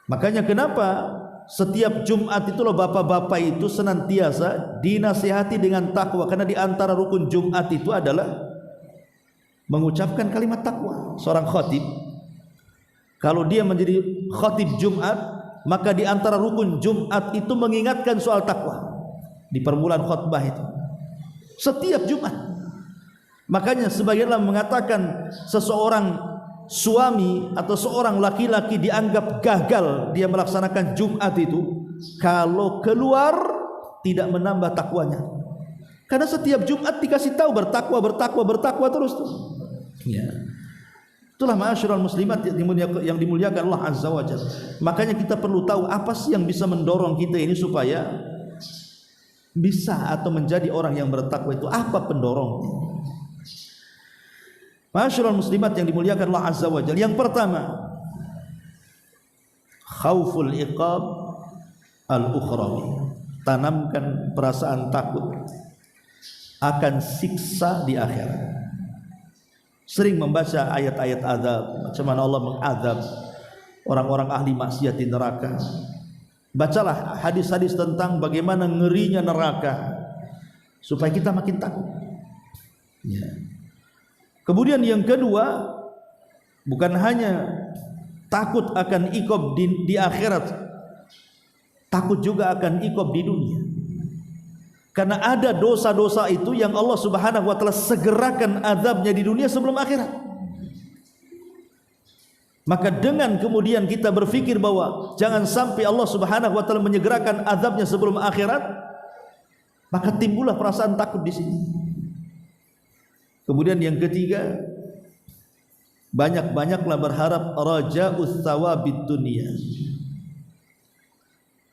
Makanya kenapa setiap Jumat itu loh bapak-bapak itu senantiasa dinasihati dengan takwa, karena di antara rukun Jumat itu adalah mengucapkan kalimat takwa. Seorang khatib kalau dia menjadi khatib Jumat, maka di antara rukun Jumat itu mengingatkan soal takwa di permulaan khutbah itu setiap Jumat. Makanya sebagian ulama mengatakan seseorang suami atau seorang laki-laki dianggap gagal dia melaksanakan Jumat itu kalau keluar tidak menambah takwanya. Karena setiap Jumat dikasih tahu bertakwa terus tuh. Ya. Itulah ma'asyiral muslimat yang dimuliakan Allah Azza wa Jalla. Makanya kita perlu tahu apa sih yang bisa mendorong kita ini supaya bisa atau menjadi orang yang bertakwa itu, apa pendorongnya? Ma'asyiral muslimat yang dimuliakan Allah Azza wa Jalla. Yang pertama, khauful iqab al-ukhrawi. Tanamkan perasaan takut akan siksa di akhirat. Sering membaca ayat-ayat azab, macam mana Allah mengazab orang-orang ahli maksiat di neraka. Bacalah hadis-hadis tentang bagaimana ngerinya neraka supaya kita makin takut. Ya. Kemudian yang kedua, bukan hanya takut akan iqab di akhirat, takut juga akan iqab di dunia. Karena ada dosa-dosa itu yang Allah Subhanahu wa taala segerakan azabnya di dunia sebelum akhirat. Maka dengan kemudian kita berpikir bahwa jangan sampai Allah Subhanahu wa taala menyegerakan azabnya sebelum akhirat, maka timbullah perasaan takut di sini. Kemudian yang ketiga, banyak-banyaklah berharap raja'us tsawabid dunya.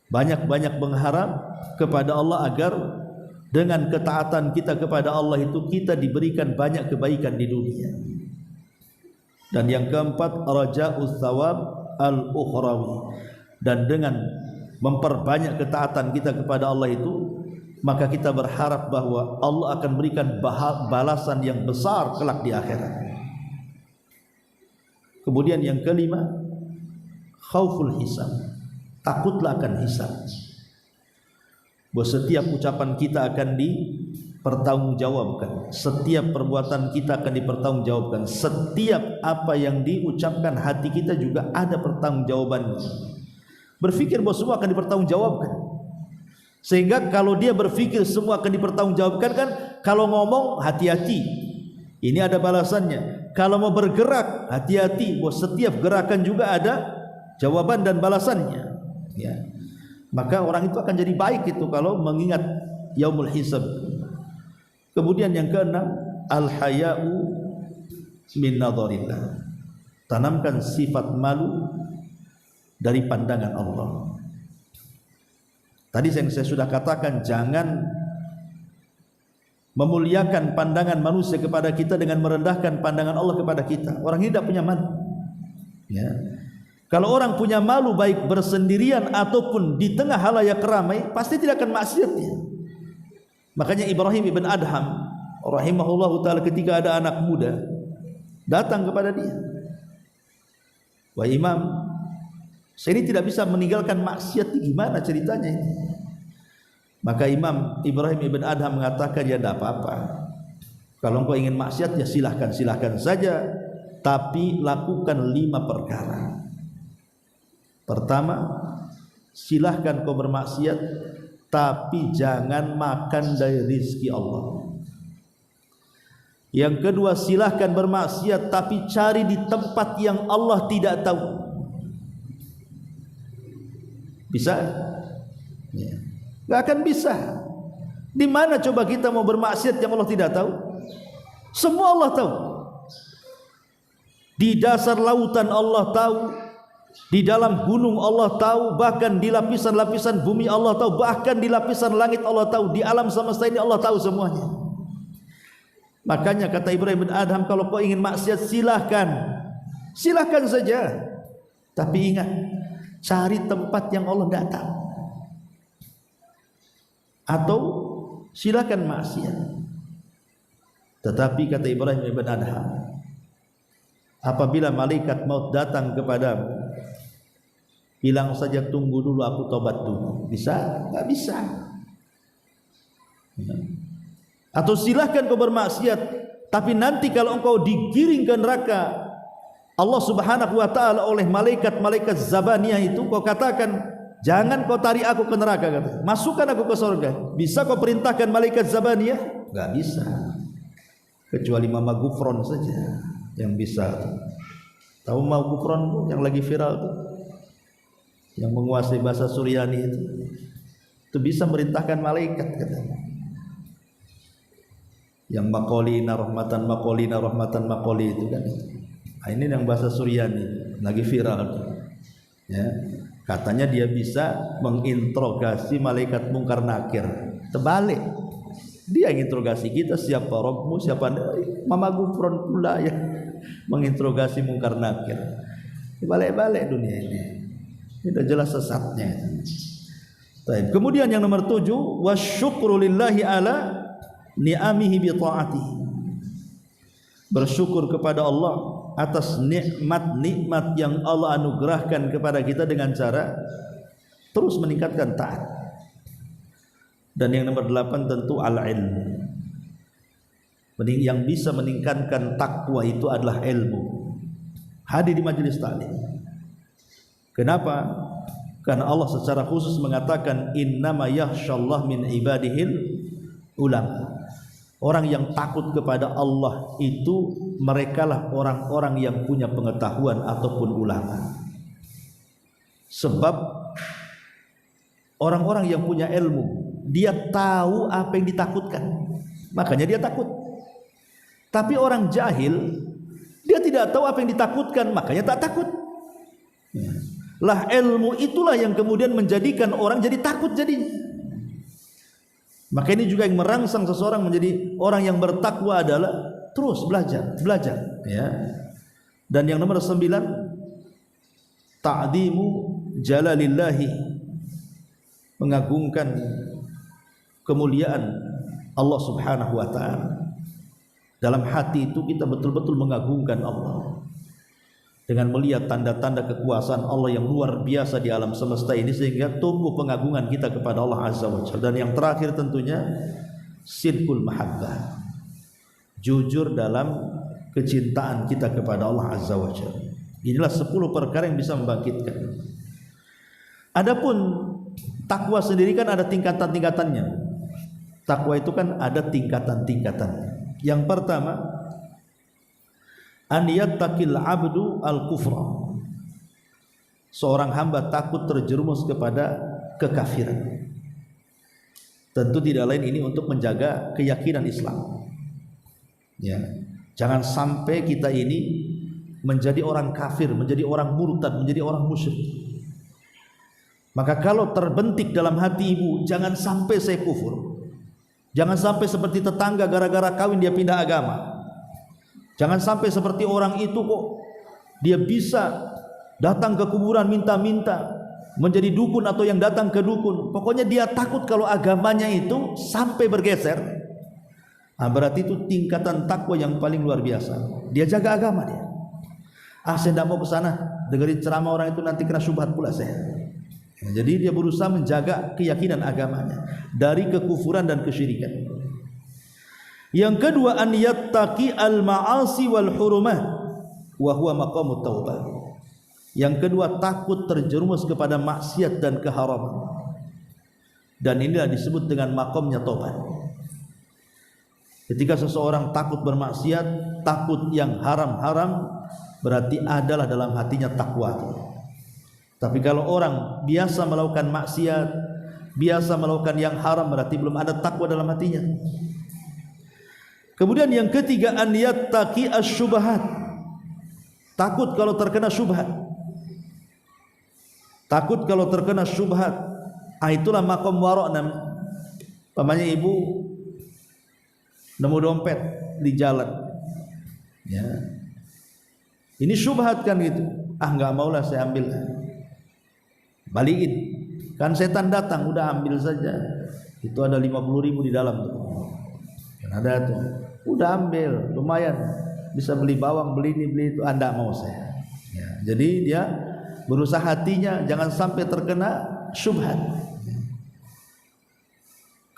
Banyak-banyak mengharap kepada Allah agar dengan ketaatan kita kepada Allah itu kita diberikan banyak kebaikan di dunia. Dan yang keempat, raja'us tsawab al-ukhrawi. Dan dengan memperbanyak ketaatan kita kepada Allah itu, maka kita berharap bahwa Allah akan berikan balasan yang besar kelak di akhirat. Kemudian yang kelima, khauful hisab. Takutlah akan hisab. Bahwa setiap ucapan kita akan dipertanggungjawabkan, setiap perbuatan kita akan dipertanggungjawabkan, setiap apa yang diucapkan hati kita juga ada pertanggungjawabannya. Berpikir bahwa semua akan dipertanggungjawabkan. Sehingga kalau dia berpikir semua akan dipertanggungjawabkan, kan kalau ngomong hati-hati, ini ada balasannya. Kalau mau bergerak hati-hati, bahwa setiap gerakan juga ada jawaban dan balasannya. Ya. Maka orang itu akan jadi baik itu kalau mengingat yaumul hisab. Kemudian yang keenam, al-haya'u min nadharillah. Tanamkan sifat malu dari pandangan Allah. Tadi yang saya sudah katakan, jangan memuliakan pandangan manusia kepada kita dengan merendahkan pandangan Allah kepada kita. Orang ini tidak punya malu. Ya. Kalau orang punya malu baik bersendirian ataupun di tengah halayak ramai, pasti tidak akan maksiat dia. Makanya Ibrahim ibn Adham rahimahullahu taala ketika ada anak muda datang kepada dia, "Wahai Imam, saya ini tidak bisa meninggalkan maksiat, gimana ceritanya ini?" Maka Imam Ibrahim ibn Adham mengatakan, "Ya tidak apa-apa. Kalau engkau ingin maksiat ya silahkan saja, tapi lakukan 5 perkara. Pertama, silahkan kau bermaksiat, tapi jangan makan dari rizki Allah. Yang kedua, silahkan bermaksiat, tapi cari di tempat yang Allah tidak tahu." Bisa? Ya. Gak akan bisa. Di mana coba kita mau bermaksiat yang Allah tidak tahu? Semua Allah tahu. Di dasar lautan Allah tahu, di dalam gunung Allah tahu, bahkan di lapisan-lapisan bumi Allah tahu, bahkan di lapisan langit Allah tahu, di alam semesta ini Allah tahu semuanya. Makanya kata Ibrahim bin Adham, kalau kau ingin maksiat silahkan saja, tapi ingat, cari tempat yang Allah tidak tahu. Atau silakan maksiat, tetapi kata Ibrahim bin Adham, apabila malaikat maut datang kepadamu, bilang saja tunggu dulu, aku tobat dulu. Bisa? Enggak bisa. Atau silahkan kau bermaksiat, tapi nanti kalau engkau digiring ke neraka Allah Subhanahu wa taala oleh malaikat-malaikat Zabaniyah itu, kau katakan, jangan kau tarik aku ke neraka, kata, masukkan aku ke surga. Bisa kau perintahkan malaikat Zabaniyah? Enggak bisa. Kecuali Mama Gufron saja yang bisa. Tahu Mama Gufron yang lagi viral tuh, yang menguasai bahasa Suryani itu bisa merintahkan malaikat, katanya. Yang makolina rahmatan makoli itu kan. Nah, ini yang bahasa Suryani lagi viral tuh. Ya, katanya dia bisa menginterogasi malaikat mungkar nakir. Terbalik, dia yang interogasi kita, siapa Rabbmu, siapa Mama Gufron pula ya menginterogasi mungkar nakir. Balik-balik dunia ini. Sudah jelas sesatnya. Baik. Kemudian yang nomor 7, wasyukru lillahi ala ni'amihi bi ta'atihi, bersyukur kepada Allah atas nikmat-nikmat yang Allah anugerahkan kepada kita dengan cara terus meningkatkan taat. Dan yang nomor 8 tentu al-ilm. Yang bisa meningkatkan takwa itu adalah ilmu. Hadir di majelis taklim. Kenapa? Karena Allah secara khusus mengatakan innama yakhshallah min ibadihil ulama. Orang yang takut kepada Allah itu merekalah orang-orang yang punya pengetahuan ataupun ulama. Sebab orang-orang yang punya ilmu, dia tahu apa yang ditakutkan, makanya dia takut. Tapi orang jahil, dia tidak tahu apa yang ditakutkan, makanya tak takut. Lah ilmu itulah yang kemudian menjadikan orang jadi takut jadinya. Maka ini juga yang merangsang seseorang menjadi orang yang bertakwa adalah terus belajar, ya. Dan yang nomor 9, ta'dimu jalalillahi, mengagungkan kemuliaan Allah Subhanahu wa taala. Dalam hati itu kita betul-betul mengagungkan Allah dengan melihat tanda-tanda kekuasaan Allah yang luar biasa di alam semesta ini, sehingga tumbuh pengagungan kita kepada Allah Azza wa Jalla. Dan yang terakhir tentunya sidqul mahabbah, jujur dalam kecintaan kita kepada Allah Azza wa Jalla. Inilah 10 perkara yang bisa membangkitkan. Adapun takwa sendiri kan ada tingkatan-tingkatannya. Takwa itu kan ada tingkatan-tingkatannya. Yang pertama, an yattaqil abdu al-kufra. Seorang hamba takut terjerumus kepada kekafiran. Tentu tidak lain ini untuk menjaga keyakinan Islam. Ya, jangan sampai kita ini menjadi orang kafir, menjadi orang murtad, menjadi orang musyrik. Maka kalau terbentik dalam hati ibu, jangan sampai saya kufur. Jangan sampai seperti tetangga gara-gara kawin dia pindah agama. Jangan sampai seperti orang itu kok dia bisa datang ke kuburan minta-minta menjadi dukun atau yang datang ke dukun. Pokoknya dia takut kalau agamanya itu sampai bergeser. Nah, berarti itu tingkatan takwa yang paling luar biasa. Dia jaga agama dia. Saya tidak mau ke sana dengerin ceramah orang itu nanti kena syubhat pula saya. Jadi dia berusaha menjaga keyakinan agamanya dari kekufuran dan kesyirikan. Yang kedua, an yattaqi al-ma'asi wal hurumat wa huwa maqamut taubah. Yang kedua, takut terjerumus kepada maksiat dan keharaman. Dan inilah disebut dengan maqamnya taubat. Ketika seseorang takut bermaksiat, takut yang haram-haram, berarti adalah dalam hatinya takwa. Tapi kalau orang biasa melakukan maksiat, biasa melakukan yang haram, berarti belum ada takwa dalam hatinya. Kemudian yang ketiga, an yattaqi asy-syubhat. Takut kalau terkena syubhat. Takut kalau terkena syubhat. Itulah maqam wara' namanya. Pamannya ibu nemu dompet di jalan. Ya. Ini syubhat kan gitu. Enggak maulah saya ambil. Balikin. Kan setan datang, udah ambil saja. Itu ada 50.000 di dalam tuh. Ada tuh, udah ambil, lumayan bisa beli bawang, beli ini, beli itu. Anda mau saya. Ya, jadi dia berusaha hatinya jangan sampai terkena syubhat.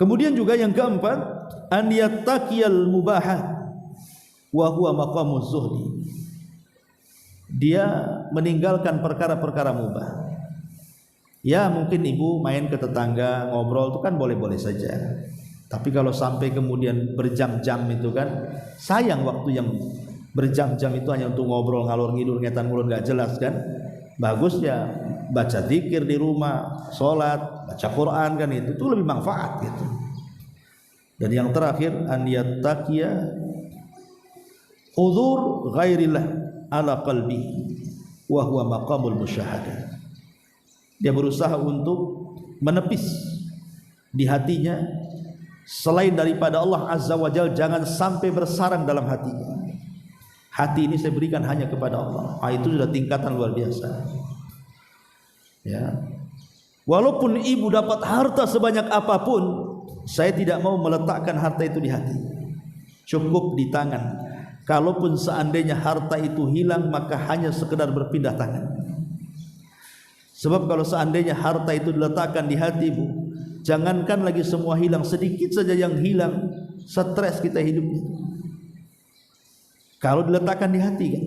Kemudian juga yang keempat, an yattaqiyal mubahat wa huwa maqamuz zuhdi. Dia meninggalkan perkara-perkara mubah. Ya mungkin ibu main ke tetangga ngobrol itu kan boleh-boleh saja. Tapi kalau sampai kemudian berjam-jam itu kan sayang waktu yang berjam-jam itu hanya untuk ngobrol ngalor ngidul ngetan ngulur nggak jelas kan. Bagus ya baca zikir di rumah, sholat, baca Quran kan itu lebih manfaat gitu. Dan yang terakhir an yattaqiya hudzur ghairillah ala qalbi wa huwa maqamul musyahadah. Dia berusaha untuk menepis di hatinya selain daripada Allah Azza wa Jalla, jangan sampai bersarang dalam hatinya. Hati ini saya berikan hanya kepada Allah. Itu sudah tingkatan luar biasa. Ya. Walaupun ibu dapat harta sebanyak apapun, Saya tidak mau meletakkan harta itu di hati, cukup di tangan. Kalaupun seandainya harta itu hilang, maka hanya sekedar berpindah tangan. Sebab kalau seandainya harta itu diletakkan di hati, Bu, jangankan lagi semua hilang, sedikit saja yang hilang, stres kita hidupnya. Kalau diletakkan di hati kan.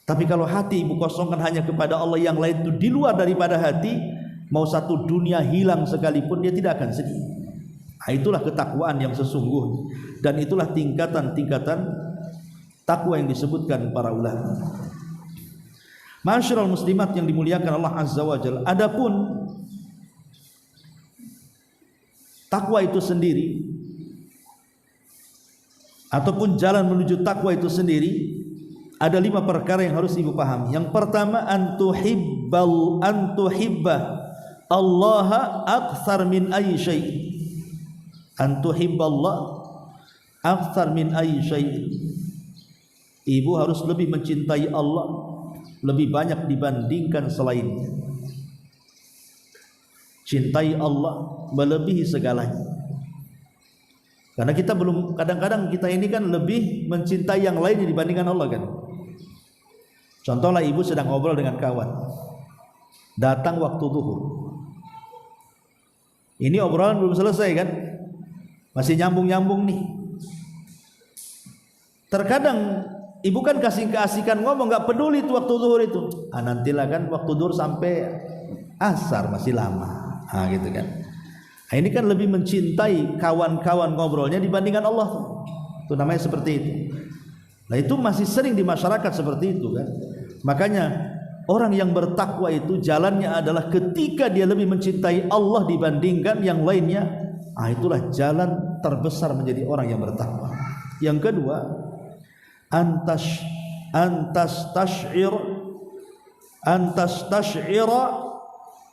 Tapi kalau hati ibu kosongkan hanya kepada Allah, yang lain itu di luar daripada hati, mau satu dunia hilang sekalipun dia tidak akan sedih. Nah, itulah ketakwaan yang sesungguhnya, dan itulah tingkatan-tingkatan takwa yang disebutkan para ulama. Ma'asyiral muslimat yang dimuliakan Allah Azza wa Jalla, adapun takwa itu sendiri ataupun jalan menuju takwa itu sendiri, ada 5 perkara yang harus ibu pahami. Yang pertama, antuhibba Allah aktsar min ayyi syai'. Antuhibba Allah aktsar min ayyi syai'. Ibu harus lebih mencintai Allah lebih banyak dibandingkan selainnya. Cintai Allah melebihi segalanya. Karena kita belum, kadang-kadang kita ini kan lebih mencintai yang lain dibandingkan Allah kan. Contohlah ibu sedang ngobrol dengan kawan, datang waktu zuhur. Ini obrolan belum selesai kan, masih nyambung-nyambung nih. Terkadang ibu kan kasih keasikan ngomong, nggak peduli itu waktu zuhur itu. Nantilah kan waktu zuhur sampai asar masih lama, gitu kan. Ini kan lebih mencintai kawan-kawan ngobrolnya dibandingkan Allah. Itu namanya seperti itu. Nah, itu masih sering di masyarakat seperti itu kan. Makanya orang yang bertakwa itu jalannya adalah ketika dia lebih mencintai Allah dibandingkan yang lainnya. Itulah jalan terbesar menjadi orang yang bertakwa. Yang kedua, antas tash'ira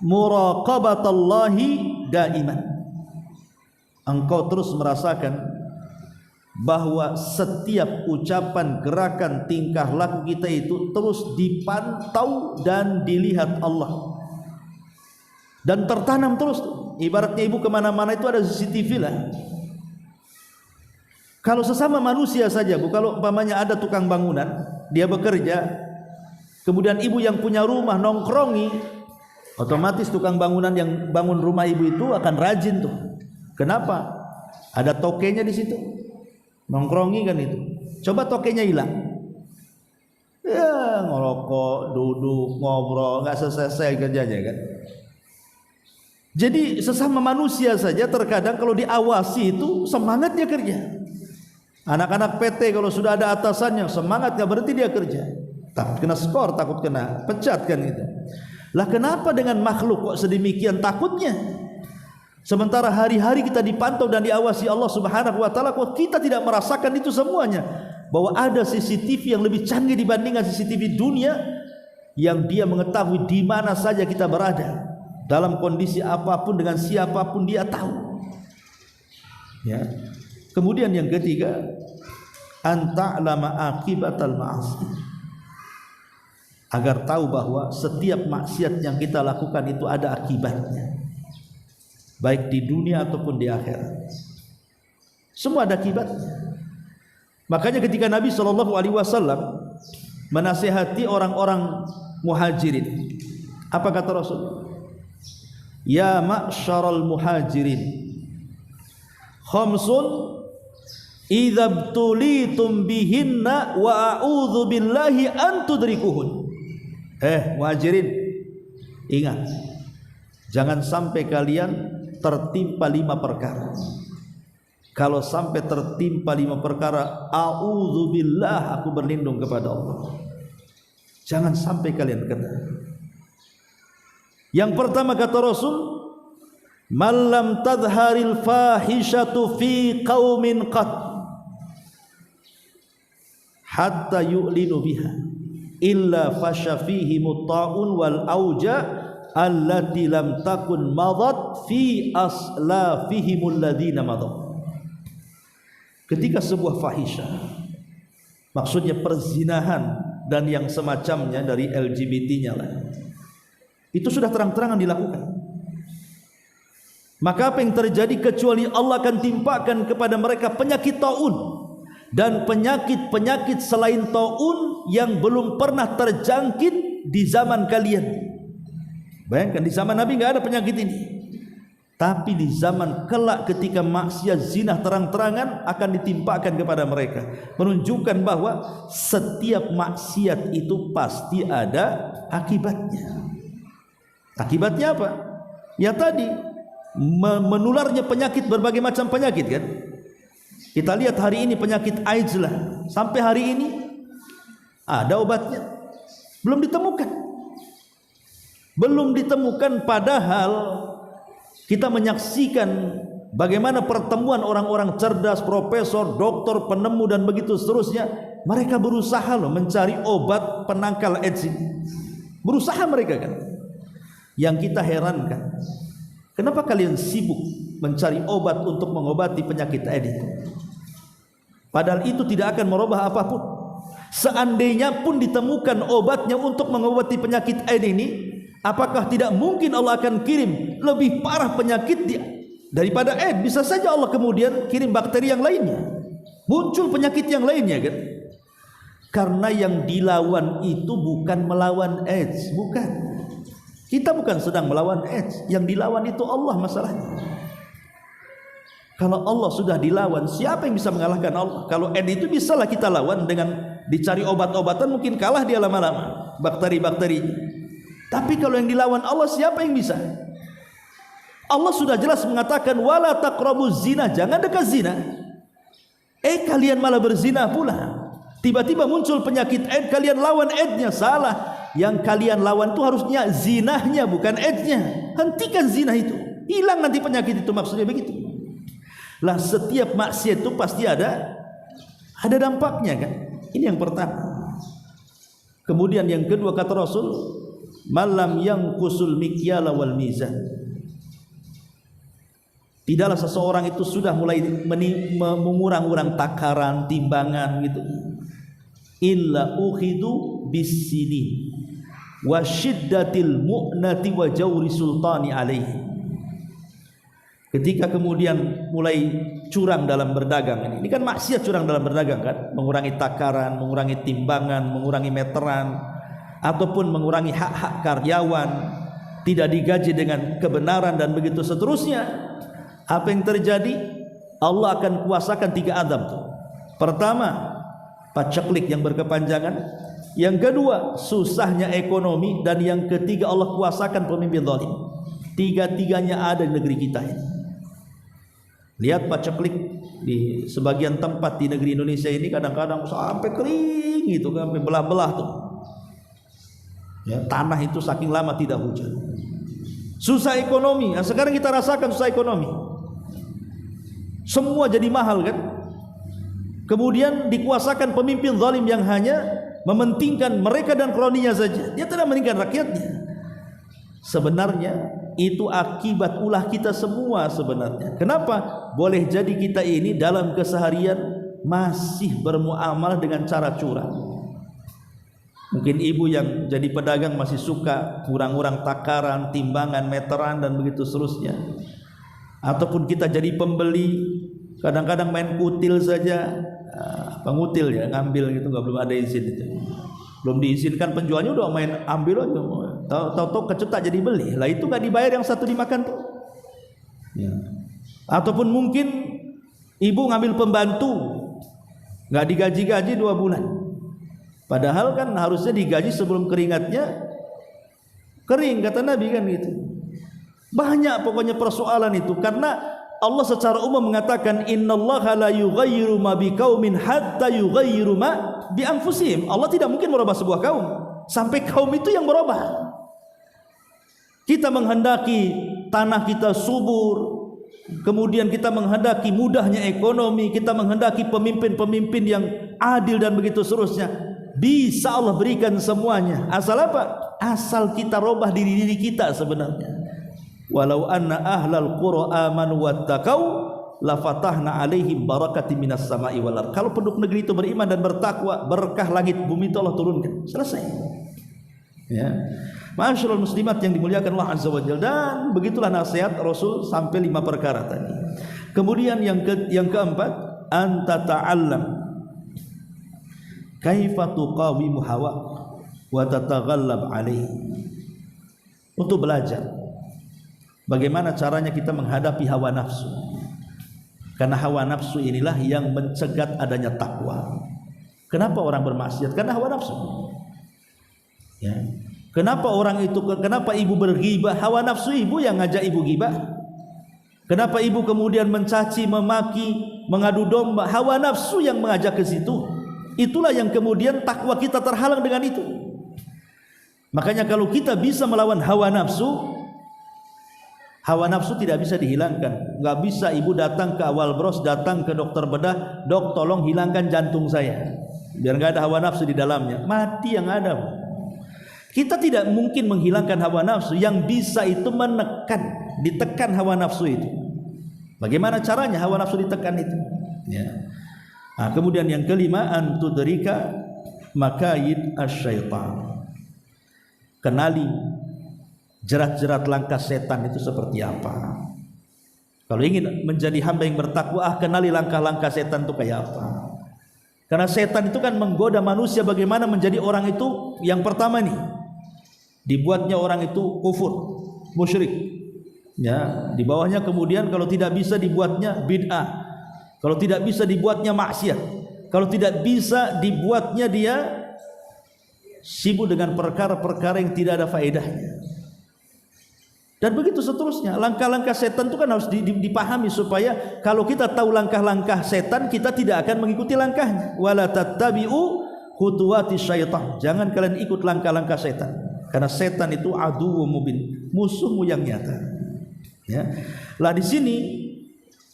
muraqabatallahi daiman. Engkau terus merasakan bahwa setiap ucapan, gerakan, tingkah laku kita itu terus dipantau dan dilihat Allah, dan tertanam terus. Ibaratnya ibu kemana-mana itu ada CCTV lah. Kalau sesama manusia saja, Bu, kalau umpamanya ada tukang bangunan, dia bekerja, kemudian ibu yang punya rumah nongkrongi, otomatis tukang bangunan yang bangun rumah ibu itu akan rajin tuh. Kenapa? Ada tokenya di situ, nongkrongi kan itu. Coba tokenya hilang, ya ngerokok, duduk, ngobrol, nggak selesai kerjanya kan. Jadi sesama manusia saja terkadang kalau diawasi itu semangatnya kerja. Anak-anak PT kalau sudah ada atasannya semangat, nggak berhenti dia kerja. Takut kena skor, takut kena pecat kan gitu. Lah kenapa dengan makhluk kok sedemikian takutnya? Sementara hari-hari kita dipantau dan diawasi Allah Subhanahu wa taala, kok kita tidak merasakan itu semuanya? Bahwa ada CCTV yang lebih canggih dibandingkan CCTV dunia, yang dia mengetahui di mana saja kita berada, dalam kondisi apapun, dengan siapapun dia tahu. Ya. Kemudian yang ketiga, anta'lama akibatal ma'asi. Agar tahu bahwa setiap maksiat yang kita lakukan itu ada akibatnya, baik di dunia ataupun di akhirat. Semua ada akibatnya. Makanya ketika Nabi SAW menasihati orang-orang muhajirin, apa kata Rasul? Ya ma'syaral muhajirin, khamsun idza btulitum bihinna wa a'udzu billahi an tudrikuhun. Muhajirin, ingat, jangan sampai kalian tertimpa 5 perkara. Kalau sampai tertimpa 5 perkara, a'udzubillah, aku berlindung kepada Allah. Jangan sampai kalian kena. Yang pertama kata Rasul, malam tadharil fahishatu fi qaumin qat hatta yu'linu biha illa fasyafihi mutta'un wal auja allati lam takun madat fi aslafihimul ladina madat. Ketika sebuah fahisyah, maksudnya perzinahan dan yang semacamnya dari LGBT-nya lah, itu sudah terang-terangan dilakukan, Maka apa yang terjadi kecuali Allah akan timpakan kepada mereka penyakit taun dan penyakit-penyakit selain taun yang belum pernah terjangkit di zaman kalian. Bayangkan di zaman Nabi enggak ada penyakit ini. Tapi di zaman kelak ketika maksiat zina terang-terangan akan ditimpakan kepada mereka, menunjukkan bahwa setiap maksiat itu pasti ada akibatnya. Akibatnya apa? Ya tadi, menularnya penyakit, berbagai macam penyakit kan. Kita lihat hari ini penyakit AIDS lah, sampai hari ini ada obatnya, belum ditemukan, padahal kita menyaksikan bagaimana pertemuan orang-orang cerdas, profesor, dokter, penemu dan begitu seterusnya. Mereka berusaha loh mencari obat penangkal AIDS ini. Berusaha mereka kan. Yang kita herankan, kenapa kalian sibuk mencari obat untuk mengobati penyakit AIDS itu? Padahal itu tidak akan merubah apapun. Seandainya pun ditemukan obatnya untuk mengobati penyakit AIDS ini, apakah tidak mungkin Allah akan kirim lebih parah penyakit daripada AIDS? Bisa saja Allah kemudian kirim bakteri yang lainnya, muncul penyakit yang lainnya kan? Karena yang dilawan itu bukan melawan AIDS, bukan. Kita bukan sedang melawan AIDS, yang dilawan itu Allah masalahnya. Kalau Allah sudah dilawan, siapa yang bisa mengalahkan Allah? Kalau AIDS itu bisalah kita lawan dengan dicari obat-obatan, mungkin kalah dia lama-lama bakteri-bakteri. Tapi kalau yang dilawan Allah, siapa yang bisa? Allah sudah jelas mengatakan wala taqrabuz zina, jangan dekat zina. Kalian malah berzina pula. Tiba-tiba muncul penyakit AIDS, kalian lawan AIDS-nya. Salah. Yang kalian lawan itu harusnya zinahnya, bukan AIDS-nya. Hentikan zina itu, hilang nanti penyakit itu, maksudnya begitu. Lah setiap maksiat itu pasti ada dampaknya kan. Ini yang pertama. Kemudian yang kedua kata Rasul, malam yang kusul mikyala wal mizan. Tidaklah seseorang itu sudah mulai mengurang-urang takaran, timbangan gitu, illa ukhidu bisini wa syiddatil mu'nati wa jawri sultani alaihi. Ketika kemudian mulai curang dalam berdagang, ini kan maksiat, curang dalam berdagang kan, mengurangi takaran, mengurangi timbangan, mengurangi meteran, ataupun mengurangi hak-hak karyawan, tidak digaji dengan kebenaran dan begitu seterusnya. Apa yang terjadi? Allah akan kuasakan 3 azab tuh. Pertama, paceklik yang berkepanjangan. Yang kedua, susahnya ekonomi. Dan yang ketiga, Allah kuasakan pemimpin zalim. 3-tiganya ada di negeri kita ini. Lihat paceklik di sebagian tempat di negeri Indonesia ini, kadang-kadang sampai kering gitu, sampai belah-belah tuh ya, tanah itu saking lama tidak hujan. Susah ekonomi. Nah, sekarang kita rasakan susah ekonomi. Semua jadi mahal kan. Kemudian dikuasakan pemimpin zalim yang hanya mementingkan mereka dan kroninya saja. Dia tidak mementingkan rakyatnya. Sebenarnya itu akibat ulah kita semua sebenarnya. Kenapa? Boleh jadi kita ini dalam keseharian masih bermuamalah dengan cara curang. Mungkin ibu yang jadi pedagang masih suka kurang-kurang takaran, timbangan, meteran dan begitu seterusnya. Ataupun kita jadi pembeli, kadang-kadang main kutil saja, pengutil ya, ngambil gitu, belum ada izin itu, belum diizinkan penjualnya udah main ambil aja, tahu-tahu kecetak jadi beli. Lah itu nggak dibayar, yang satu dimakan tuh ya. Ataupun mungkin ibu ngambil pembantu, nggak digaji-gaji 2 bulan, padahal kan harusnya digaji sebelum keringatnya kering, kata Nabi kan gitu. Banyak pokoknya persoalan itu, karena Allah secara umum mengatakan innallaha la yughayyiru ma biqaumin hatta yughayyiru ma bi anfusihim. Allah tidak mungkin merubah sebuah kaum sampai kaum itu yang berubah. Kita menghendaki tanah kita subur, kemudian kita menghendaki mudahnya ekonomi, kita menghendaki pemimpin-pemimpin yang adil dan begitu seterusnya. Bisa Allah berikan semuanya, asal apa? Asal kita robah diri kita sebenarnya. Walau anna ahlal qura amanu wattaqau la fatahna alaihim barakatin minas sama'i wal ardh. Kalau penduduk negeri itu beriman dan bertakwa, berkah langit bumi itu Allah turunkan. Selesai. Ya. Ma'asyiral muslimat yang dimuliakan Allah Azza wa Jalla, dan begitulah nasihat Rasul sampai 5 perkara tadi. Kemudian yang keempat, anta ta'allam kaifa tuqawimu hawa wa tataghallab alaihi. Untuk belajar bagaimana caranya kita menghadapi hawa nafsu. Karena hawa nafsu inilah yang mencegat adanya takwa. Kenapa orang bermaksiat? Karena hawa nafsu. Ya. Kenapa kenapa ibu berghibah? Hawa nafsu ibu yang ngajak ibu ghibah. Kenapa ibu kemudian mencaci, memaki, mengadu domba? Hawa nafsu yang mengajak ke situ. Itulah yang kemudian takwa kita terhalang dengan itu. Makanya kalau kita bisa melawan hawa nafsu tidak bisa dihilangkan. Nggak bisa ibu datang ke awal bros, datang ke dokter bedah, dok tolong hilangkan jantung saya, biar nggak ada hawa nafsu di dalamnya. Mati yang ada. Kita tidak mungkin menghilangkan hawa nafsu. Yang bisa itu ditekan hawa nafsu itu. Bagaimana caranya hawa nafsu ditekan itu? Ya. Nah, kemudian yang kelima, antudrika makayid asyaitan. Kenali jerat-jerat langkah setan itu seperti apa. Kalau ingin menjadi hamba yang bertakwa, kenali langkah-langkah setan itu kayak apa. Karena setan itu kan menggoda manusia bagaimana menjadi orang itu. Yang pertama nih, dibuatnya orang itu kufur, musyrik. Ya, di bawahnya kemudian kalau tidak bisa dibuatnya bid'ah. Kalau tidak bisa dibuatnya maksiat. Kalau tidak bisa dibuatnya dia sibuk dengan perkara-perkara yang tidak ada faedahnya. Dan begitu seterusnya. Langkah-langkah setan itu kan harus dipahami supaya kalau kita tahu langkah-langkah setan, kita tidak akan mengikuti langkahnya. Wala tattabi'u khutuwati syaitan. Jangan kalian ikut langkah-langkah setan. Karena setan itu aduwwum mubin, musuhmu yang nyata. Ya. Lah di sini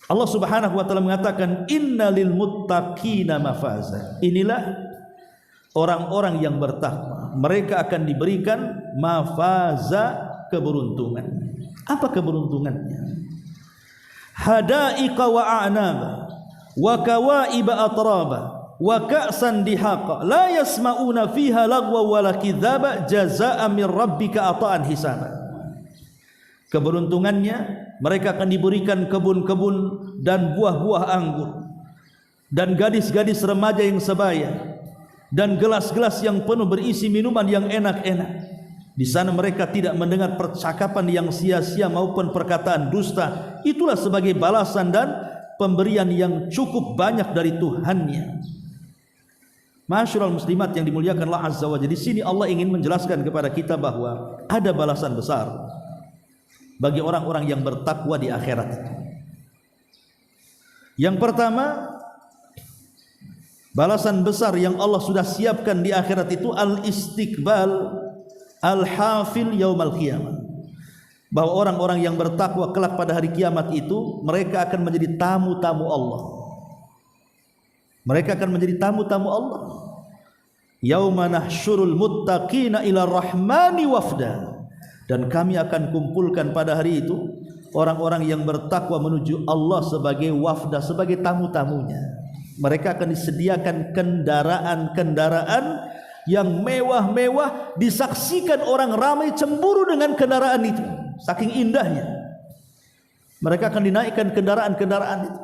Allah Subhanahu wa taala mengatakan innalil muttaqina mafaza. Inilah orang-orang yang bertakwa. Mereka akan diberikan mafaza, keberuntungan. Apa keberuntungannya? Hadaiqa wa a'naba wa kawaiba atraba wa ka'san dihaqa la yasma'una fiha lagwa wala kidzaba jazaa'an min rabbika ata'an hisaba. Keberuntungannya, mereka akan diberikan kebun-kebun dan buah-buah anggur dan gadis-gadis remaja yang sebaya dan gelas-gelas yang penuh berisi minuman yang enak-enak. Di sana mereka tidak mendengar percakapan yang sia-sia maupun perkataan dusta. Itulah sebagai balasan dan pemberian yang cukup banyak dari Tuhannya. Ma'asyiral muslimat yang dimuliakan Allah Azza wa Jalla, di sini Allah ingin menjelaskan kepada kita bahwa ada balasan besar bagi orang-orang yang bertakwa di akhirat. Yang pertama, balasan besar yang Allah sudah siapkan di akhirat itu al-istiqbal al-hafil yaumal qiyamah. Bahwa orang-orang yang bertakwa kelak pada hari kiamat itu mereka akan menjadi tamu-tamu Allah. Mereka akan menjadi tamu-tamu Allah. Yauma nahsyurul muttaqina ila rahmani wafda. Dan kami akan kumpulkan pada hari itu orang-orang yang bertakwa menuju Allah sebagai wafda, sebagai tamu-tamunya. Mereka akan disediakan kendaraan-kendaraan yang mewah-mewah, disaksikan orang ramai cemburu dengan kendaraan itu, saking indahnya. Mereka akan dinaikkan kendaraan-kendaraan itu.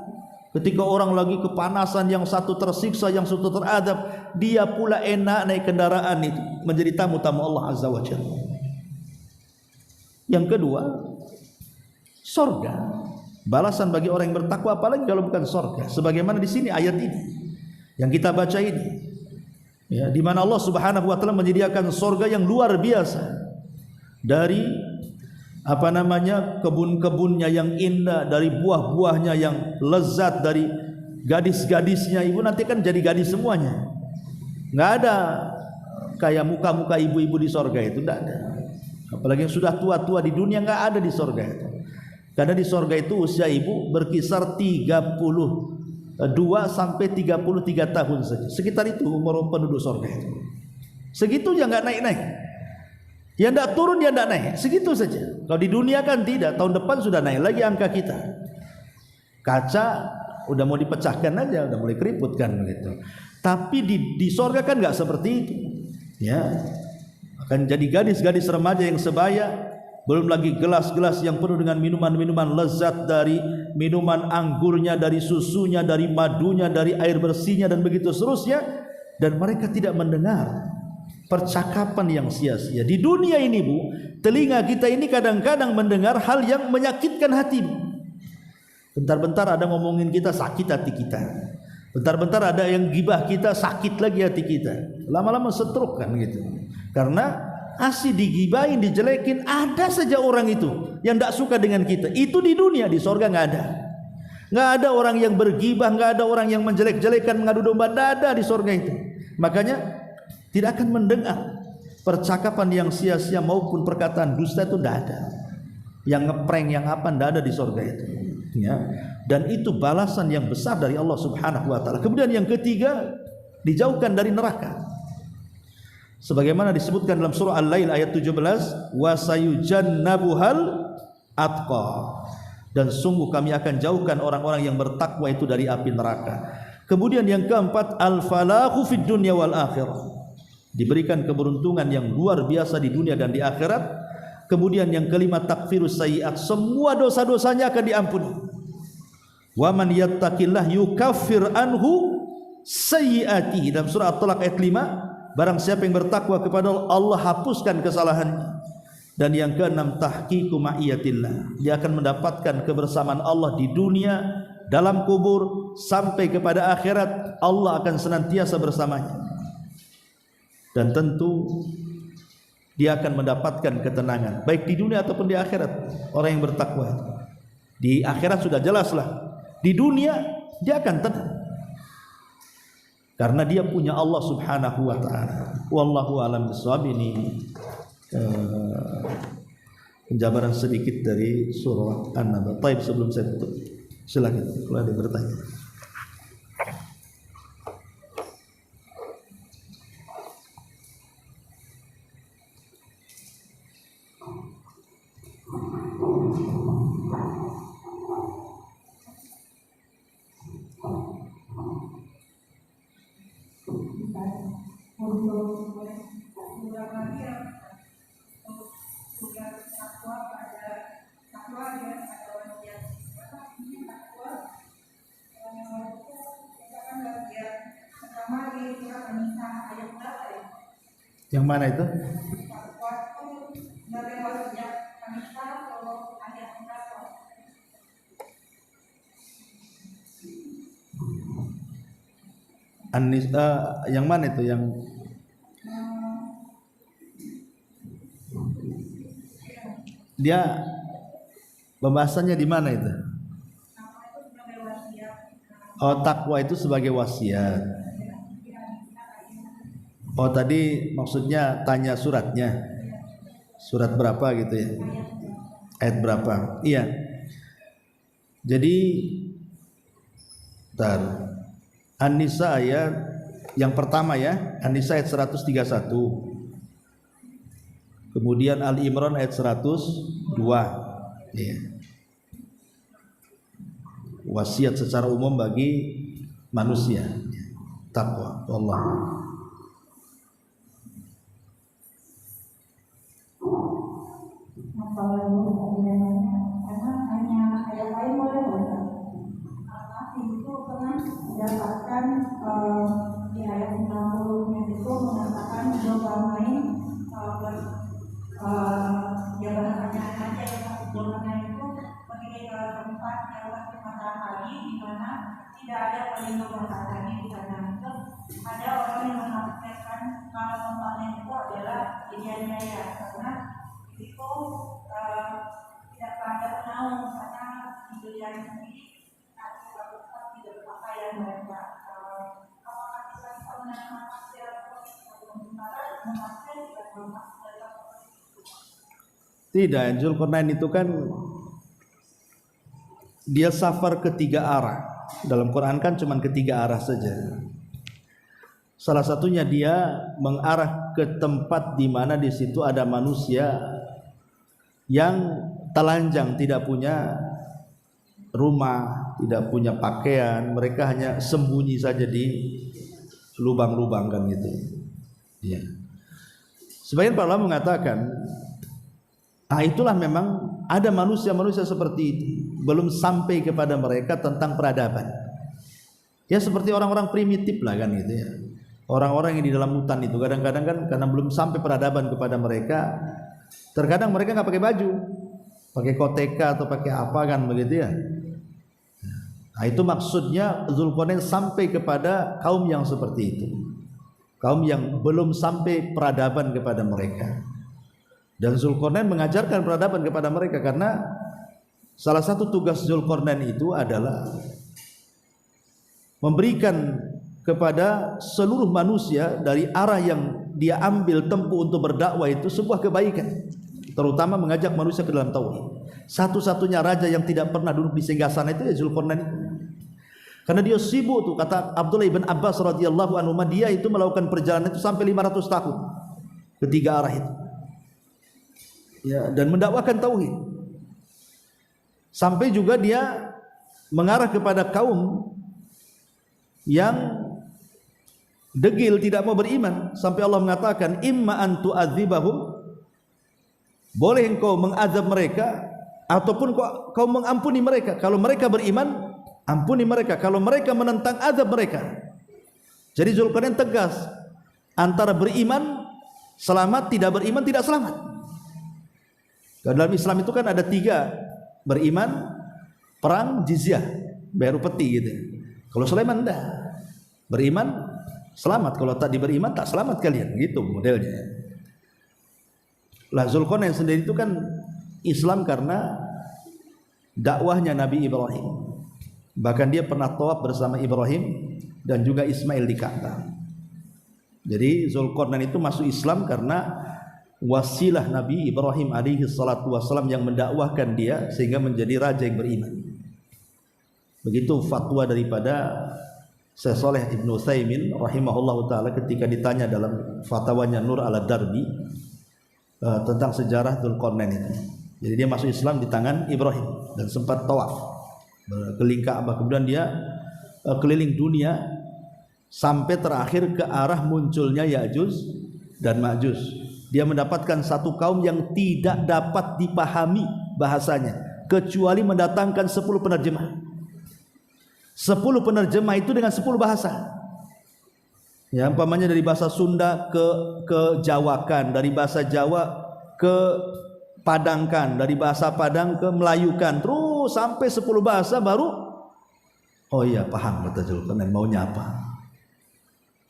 Ketika orang lagi kepanasan, yang satu tersiksa, yang satu teradab, dia pula enak naik kendaraan itu, menjadi tamu-tamu Allah Azza wa Jalla. Yang kedua, sorga. Balasan bagi orang yang bertakwa, apalagi kalau bukan sorga. Sebagaimana di sini ayat ini yang kita baca ini, ya, di mana Allah Subhanahu wa taala menyediakan sorga yang luar biasa, dari kebun-kebunnya yang indah, dari buah-buahnya yang lezat, dari gadis-gadisnya. Ibu nanti kan jadi gadis semuanya. Nggak ada kayak muka-muka ibu-ibu di sorga itu, nggak ada. Apalagi yang sudah tua-tua di dunia, nggak ada di sorga itu. Karena di sorga itu usia ibu berkisar 32 sampai 33 tahun saja. Sekitar itu umur penduduk sorga itu. Segitu ya, nggak naik-naik. Ya nggak turun, ya nggak naik. Segitu saja. Kalau di dunia kan tidak. Tahun depan sudah naik lagi angka kita. Kaca udah mau dipecahkan aja, udah mulai keriput kan gitu. Tapi di sorga kan nggak seperti itu. Ya. akan jadi gadis-gadis remaja yang sebaya. Belum lagi gelas-gelas yang penuh dengan minuman-minuman lezat, dari minuman anggurnya, dari susunya, dari madunya, dari air bersihnya, dan begitu seterusnya. Dan mereka tidak mendengar percakapan yang sia-sia. Di dunia ini, Bu, telinga kita ini kadang-kadang mendengar hal yang menyakitkan hati. Bentar-bentar ada ngomongin kita, sakit hati kita. Bentar-bentar ada yang gibah kita, sakit lagi hati kita. Lama-lama stroke kan gitu. Karena asih digibahin, dijelekin, ada saja orang itu yang tidak suka dengan kita. Itu di dunia, di sorga nggak ada. Nggak ada orang yang bergibah, nggak ada orang yang menjelek-jelekan, mengadu domba, nggak ada di sorga itu. Makanya tidak akan mendengar percakapan yang sia-sia maupun perkataan dusta, itu tidak ada. Yang ngeprank, yang apa, tidak ada di sorga itu. Ya. Dan itu balasan yang besar dari Allah Subhanahu Wa Taala. Kemudian yang ketiga, dijauhkan dari neraka. Sebagaimana disebutkan dalam surah Al-Lail ayat 17, wa sayujannabuhal atqa, dan sungguh kami akan jauhkan orang-orang yang bertakwa itu dari api neraka. Kemudian yang keempat, al-falahu fid dunya wal akhirah, diberikan keberuntungan yang luar biasa di dunia dan di akhirat. Kemudian yang kelima, takfirus sayyi'at, semua dosa-dosanya akan diampuni. Wa man yattaqillah yukaffir anhu sayyi'atihi, dalam surah At-Talaq ayat 5, barang siapa yang bertakwa kepada Allah, hapuskan kesalahannya. Dan yang keenam, tahqiqu ma'iyatillah, dia akan mendapatkan kebersamaan Allah di dunia, dalam kubur, sampai kepada akhirat. Allah akan senantiasa bersamanya. Dan tentu dia akan mendapatkan ketenangan baik di dunia ataupun di akhirat. Orang yang bertakwa di akhirat sudah jelaslah, di dunia dia akan tenang karena dia punya Allah Subhanahu Wa Taala. Wallahu a'lam bishawab. Ini penjabaran sedikit dari surah An-Naba. Baik, sebelum saya tutup, silakan kalau ada bertanya. Yang mana itu? An-Nisa, yang mana itu? Yang dia pembahasannya di mana itu? Oh, takwa itu sebagai wasiat. Oh, tadi maksudnya tanya suratnya. Surat berapa gitu ya? Ayat berapa? Iya. Jadi An-Nisa ayat yang pertama ya, An-Nisa ayat 131. Kemudian Al-Imran ayat 102. Ya. Wasiat secara umum bagi manusia. Takwa Allah. Karena hanya ayat lain boleh itu pernah mendapatkan di ayat 90 itu mengatakan jawaban lain jawaban pertanyaan aja yang satu jawabannya itu pergi ke tempat yang pasti matahari di mana tidak ada pelindung matahari di sana. Terus ada orang yang mengatakan kalau tempatnya itu adalah Jaya karena itu tidak ada penaung karena di dunia sendiri tidak berpakaian mereka. Apakah kita bisa menerima pasir atau sementara pasir tidak berpakaian? Tidak, Zulkarnain itu kan dia safar ke 3 arah. Dalam Quran kan cuma ke 3 arah saja. Salah satunya dia mengarah ke tempat di mana di situ ada manusia yang telanjang, tidak punya rumah, tidak punya pakaian, mereka hanya sembunyi saja di lubang-lubang kan gitu. Ya. Sebagian para ulama mengatakan, itulah memang ada manusia-manusia seperti itu, belum sampai kepada mereka tentang peradaban. Ya seperti orang-orang primitif lah kan gitu ya. Orang-orang yang di dalam hutan itu kadang-kadang kan karena belum sampai peradaban kepada mereka, terkadang mereka nggak pakai baju, pakai koteka atau pakai apa kan begitu ya. Nah, itu maksudnya Zulkarnain sampai kepada kaum yang seperti itu, kaum yang belum sampai peradaban kepada mereka. Dan Zulkarnain mengajarkan peradaban kepada mereka, karena salah satu tugas Zulkarnain itu adalah memberikan kepada seluruh manusia dari arah yang dia ambil tempuh untuk berdakwah itu sebuah kebaikan, terutama mengajak manusia ke dalam tauhid. Satu-satunya raja yang tidak pernah duduk di singgasana itu ya Zulkarnain itu. Karena dia sibuk tuh, kata Abdullah ibn Abbas radhiyallahu anhu, dia itu melakukan perjalanan itu sampai 500 tahun ketiga arah itu. Ya, dan mendakwakan tauhid. Sampai juga dia mengarah kepada kaum yang degil tidak mau beriman, sampai Allah mengatakan imma an tu'adzibahum, boleh engkau mengazab mereka ataupun kau mengampuni mereka. Kalau mereka beriman, ampuni mereka. Kalau mereka menentang, azab mereka. Jadi Zulkarnain tegas antara beriman selamat, tidak beriman tidak selamat. Dalam Islam itu kan ada 3, beriman, perang, jizyah, bayar upeti gitu. Kalau Sulaiman enggak, beriman selamat, kalau tak beriman tak selamat kalian, gitu modelnya. Lah Zulkarnain sendiri itu kan Islam karena dakwahnya Nabi Ibrahim. Bahkan dia pernah tawaf bersama Ibrahim dan juga Ismail di Ka'bah. Jadi Zulkarnain itu masuk Islam karena wasilah Nabi Ibrahim alaihi salatu wasallam yang mendakwahkan dia sehingga menjadi raja yang beriman. Begitu fatwa daripada Syekh Shalih Ibn Utsaimin rahimahullahu taala ketika ditanya dalam fatwanya Nur al-Darbi tentang sejarah Zulkarnain itu. Jadi dia masuk Islam di tangan Ibrahim dan sempat tawaf keliling Ka'bah, kemudian dia keliling dunia sampai terakhir ke arah munculnya Ya'juj dan Ma'juj. Dia mendapatkan satu kaum yang tidak dapat dipahami bahasanya kecuali mendatangkan 10 penerjemah. 10 penerjemah itu dengan 10 bahasa. Ya, umpamanya dari bahasa Sunda ke Jawakan, dari bahasa Jawa ke Padangkan, dari bahasa Padang ke Melayukan, terus sampai 10 bahasa baru oh iya paham kata Zulkarnain maunya apa.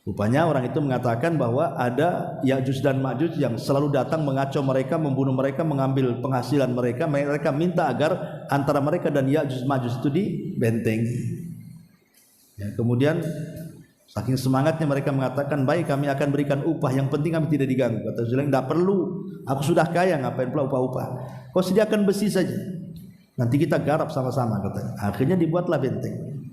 Rupanya orang itu mengatakan bahwa ada Ya'juj dan Ma'juj yang selalu datang mengacau mereka, membunuh mereka, mengambil penghasilan mereka. Mereka minta agar antara mereka dan Ya'juj Ma'juj itu dibentengi. Ya, kemudian saking semangatnya mereka mengatakan, baik kami akan berikan upah, yang penting kami tidak diganggu. Kata Zulkarnain, tidak perlu, aku sudah kaya, ngapain pula upah-upah. Kau sediakan besi saja, nanti kita garap sama-sama katanya. Akhirnya dibuatlah benteng.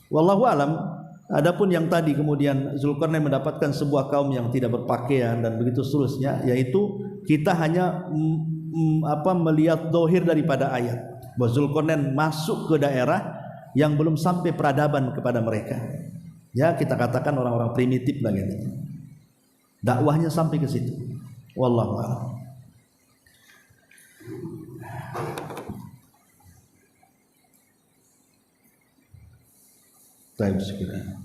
Wallahu alam. Adapun yang tadi kemudian Zulkarnain mendapatkan sebuah kaum yang tidak berpakaian dan begitu seterusnya, yaitu kita hanya melihat dohir daripada ayat bahwa Zulkarnain masuk ke daerah yang belum sampai peradaban kepada mereka. Ya kita katakan orang-orang primitif lah gitu. Dakwahnya sampai ke situ. Wallahu a'lam. Time sekiranya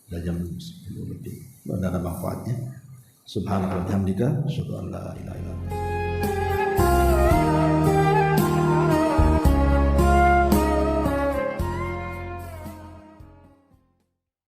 dah jam 10 lebih. Ada manfaatnya. Subhanallah wa bihamdika, asyhadu an la ilaha illa anta.